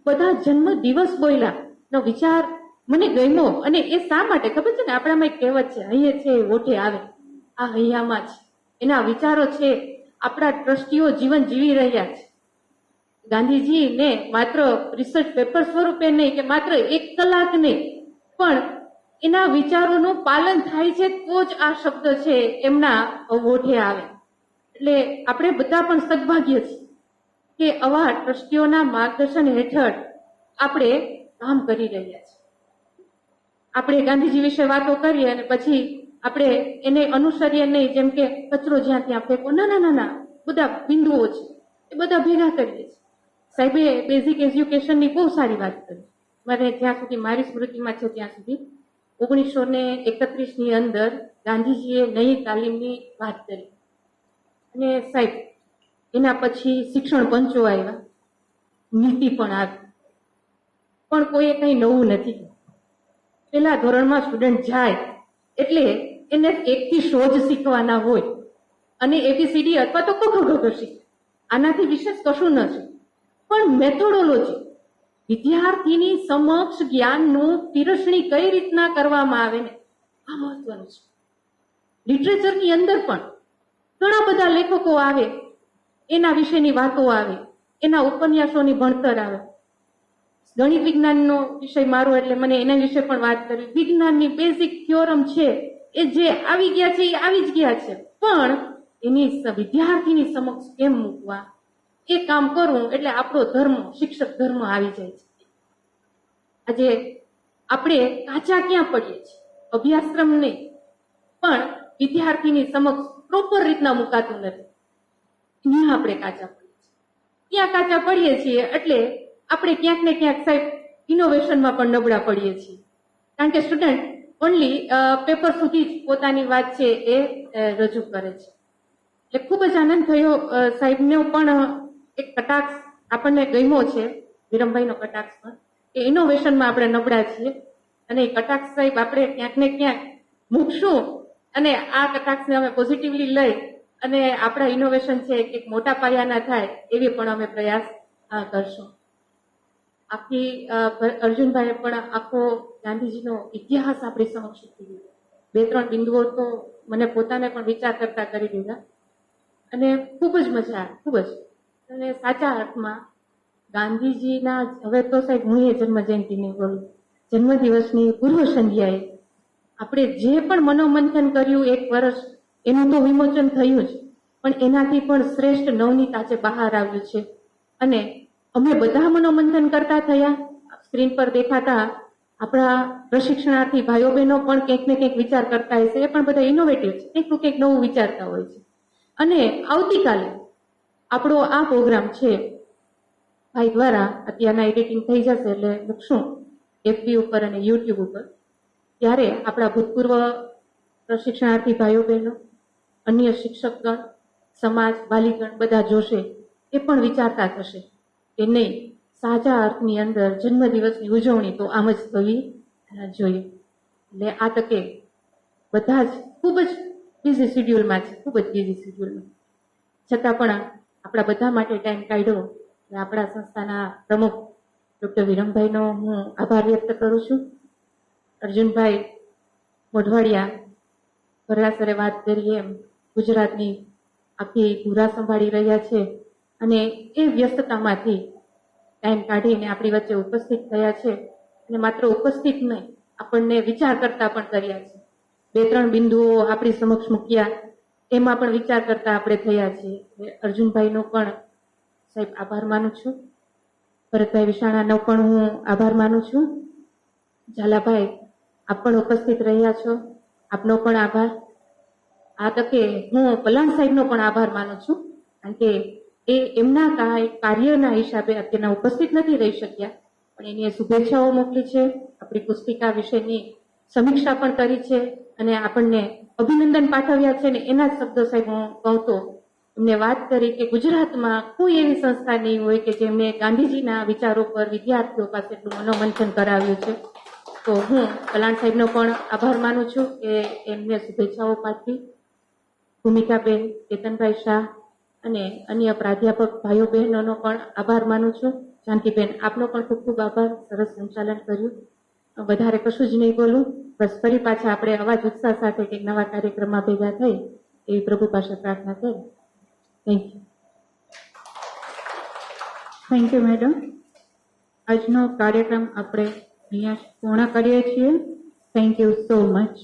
બધા જન્મ દિવસ બોલ્યાનો વિચાર મને ગમ્યો. અને એ શા માટે ખબર છે ને, આપણામાં એક કહેવત છે, હૈયે છે ઓઠે આવે, આ હૈયામાં છે એના વિચારો છે. આપણા ટ્રસ્ટીઓ જીવન જીવી રહ્યા છે. ગાંધીજીને માત્ર રિસર્ચ પેપર સ્વરૂપે નહીં કે માત્ર 1 કલાક નહીં, પણ એના વિચારોનું પાલન થાય છે તો જ આ શબ્દ છે એમના ઓઠે આવે. એટલે આપણે બધા પણ સદભાગ્ય છીએ કે આવા ટ્રસ્ટીઓના માર્ગદર્શન હેઠળ આપણે કામ કરી રહ્યા છીએ. આપણે ગાંધીજી વિશે વાતો કરીએ અને પછી આપણે એને અનુસરીએ નહીં, જેમ કે કચરો જ્યાં ત્યાં ફેંકો. ના ના ના ના, બધા બિંદુઓ છે એ બધા ભેગા કરીએ છીએ. સાહેબે બેઝિક એજ્યુકેશનની બહુ સારી વાત કરી. મને જ્યાં સુધી મારી સ્મૃતિમાં છે ત્યાં સુધી 1931ની અંદર ગાંધીજીએ નઈ તાલીમની વાત કરી અને સાહેબ એના પછી શિક્ષણ પંચો આવ્યા, નીતિ પણ આવી, પણ કોઈએ કંઈ નવું નથી. પેલા ધોરણમાં સ્ટુડન્ટ જાય એટલે એને 1 થી 100 જ શીખવાના હોય અને એબીસીડી અથવા તો કખગઘ શીખે. આનાથી વિશેષ કશું નથી. પણ મેથોડોલોજી, વિદ્યાર્થીની સમક્ષ જ્ઞાનનું પીરસણી કઈ રીતના કરવામાં આવે ને, આ મહત્વનું છે. લિટરેચરની અંદર પણ ઘણા બધા લેખકો આવે, એના વિશેની વાતો આવે, એના ઉપન્યાસોની ભણતર આવે. ગણિત વિજ્ઞાનનો વિષય મારો એટલે મને એના વિશે પણ વાત કરી. વિજ્ઞાનની બેઝિક થિયોરમ છે એ જે આવી ગયા છે એ આવી જ ગયા છે, પણ એની વિદ્યાર્થીની સમક્ષ કેમ મૂકવા એ કામ કરવું એટલે આપણો ધર્મ, શિક્ષક ધર્મ આવી જાય છે. આજે આપણે કાચા ક્યાં પડીએ છીએ, અભ્યાસક્રમ નહીં પણ વિદ્યાર્થીની સમક્ષ પ્રોપર રીતના મુકાતું નથી, ત્યાં આપણે કાચા પડીએ છીએ. ત્યાં કાચા પડીએ છીએ એટલે આપણે ક્યાંક ને ક્યાંક સાહેબ ઇનોવેશનમાં પણ નબળા પડીએ છીએ, કારણ કે સ્ટુડન્ટ ઓનલી પેપર સુધી જ પોતાની વાત છે એ રજૂ કરે છે. એટલે ખૂબ જ આનંદ થયો. સાહેબને પણ એક કટાક્ષ આપણને ગમ્યો છે, વિરમભાઈનો કટાક્ષ પણ, કે ઇનોવેશનમાં આપણે નબળા છીએ અને એ કટાક્ષ સાહેબ આપણે ક્યાંક ને ક્યાંક મૂકશું અને આ કટાક્ષને અમે પોઝિટિવલી લઈ અને આપણા ઇનોવેશન છે એક મોટા પાયાના થાય એવી પણ અમે પ્રયાસ કરશું. આખી અર્જુનભાઈએ પણ આખો ગાંધીજીનો ઇતિહાસ આપણી સમક્ષ મૂકી દીધો. 2-3 બિંદુઓ તો મને પોતાને પણ વિચાર કરતા કરી દીધા અને ખૂબ જ મજા આવી, ખૂબ જ. અને સાચા અર્થમાં ગાંધીજીના, હવે તો સાહેબ હું એ જન્મ જયંતિની બોલું, જન્મદિવસની પૂર્વ સંધ્યાએ આપણે જે પણ મનોમંથન કર્યું 1 વર્ષ, એનું તો વિમોચન થયું જ, પણ એનાથી પણ શ્રેષ્ઠ નવનીત આજે બહાર આવ્યું છે. અને અમે બધા મનોમંથન કરતા થયા. સ્ક્રીન પર દેખાતા આપણા પ્રશિક્ષણાર્થી ભાઈઓ બહેનો પણ કંઈક ને કંઈક વિચાર કરતા હશે, એ પણ બધા ઇનોવેટિવ છે, કંઈક કંઈક નવું વિચારતા હોય છે. અને આવતીકાલે આપણો આ પ્રોગ્રામ છે ભાઈ દ્વારા અત્યારના એડિટિંગ થઈ જશે એટલે મૂકશું FB ઉપર અને YouTube ઉપર. ત્યારે આપણા ભૂતપૂર્વ પ્રશિક્ષણાર્થી ભાઈઓ બહેનો અન્ય શિક્ષકગણ, સમાજ, વાલીગણ બધા જોશે એ પણ વિચારતા થશે કે નહીં, સાચા અર્થની અંદર જન્મદિવસની ઉજવણી તો આમ જ થવી જોઈએ. એટલે આ તકે બધા જ ખૂબ જ બિઝી શિડ્યુલમાં છે, ખૂબ જ બિઝી શિડ્યુલમાં, છતાં પણ આપણા બધા માટે ટાઈમ કાઢ્યો. આપણા સંસ્થાના પ્રમુખ ડૉક્ટર વિરમભાઈનો હું આભાર વ્યક્ત કરું છું. અર્જુનભાઈ મોઢવાડિયા ઘરડાસરે વાત કરીએ એમ ગુજરાતની આખી ધુરા સંભાળી રહ્યા છે અને એ વ્યસ્તતામાંથી ટાઈમ કાઢીને આપણી વચ્ચે ઉપસ્થિત થયા છે અને માત્ર ઉપસ્થિત નહીં, આપણને વિચાર કરતા પણ કર્યા છે. 2-3 બિંદુઓ આપણી સમક્ષ મૂક્યા, એમાં પણ વિચાર કરતા આપણે થયા છીએ. અર્જુનભાઈનો પણ સાહેબ આભાર માનું છું. ભરતભાઈ વિશાણાનો પણ હું આભાર માનું છું. ઝાલાભાઈ, આપ પણ ઉપસ્થિત રહ્યા છો, આપનો પણ આભાર. આ તકે હું પલાણ સાહેબનો પણ આભાર માનું છું, કારણ કે એ એમના કાર્યના હિસાબે અત્યારના ઉપસ્થિત નથી રહી શક્યા, પણ એની શુભેચ્છાઓ મોકલી છે, આપણી પુસ્તિકા વિશેની સમીક્ષા પણ કરી છે અને આપણને અભિનંદન પાઠવ્યા છે. ને એના જ શબ્દો સાહેબ હું કહું તો એમને વાત કરી કે ગુજરાતમાં કોઈ એવી સંસ્થા નહીં હોય કે જેમને ગાંધીજીના વિચારો પર વિદ્યાર્થીઓ પાસે એટલું મનોમંથન કરાવ્યું છે. તો હું કલાણ સાહેબનો પણ આભાર માનું છું કે એમને શુભેચ્છાઓ પાઠવી. ભૂમિકાબેન, કેતનભાઈ શાહ અને અન્ય પ્રાધ્યાપક ભાઈઓ બહેનોનો પણ આભાર માનું છું. જાનકીબેન, આપનો પણ ખૂબ ખૂબ આભાર, સરસ સંચાલન કર્યું. વધારે કશું જ નહીં બોલું, બસ ફરી પાછા આપણે અવાજ ઉત્સાહ સાથે કંઈક નવા કાર્યક્રમમાં ભેગા થઈ એવી પ્રભુ પાસે પ્રાર્થના કરી. Thank you. Thank you madam. આજનો કાર્યક્રમ આપણે અહીંયા પૂર્ણ કરીએ છીએ. Thank you so much.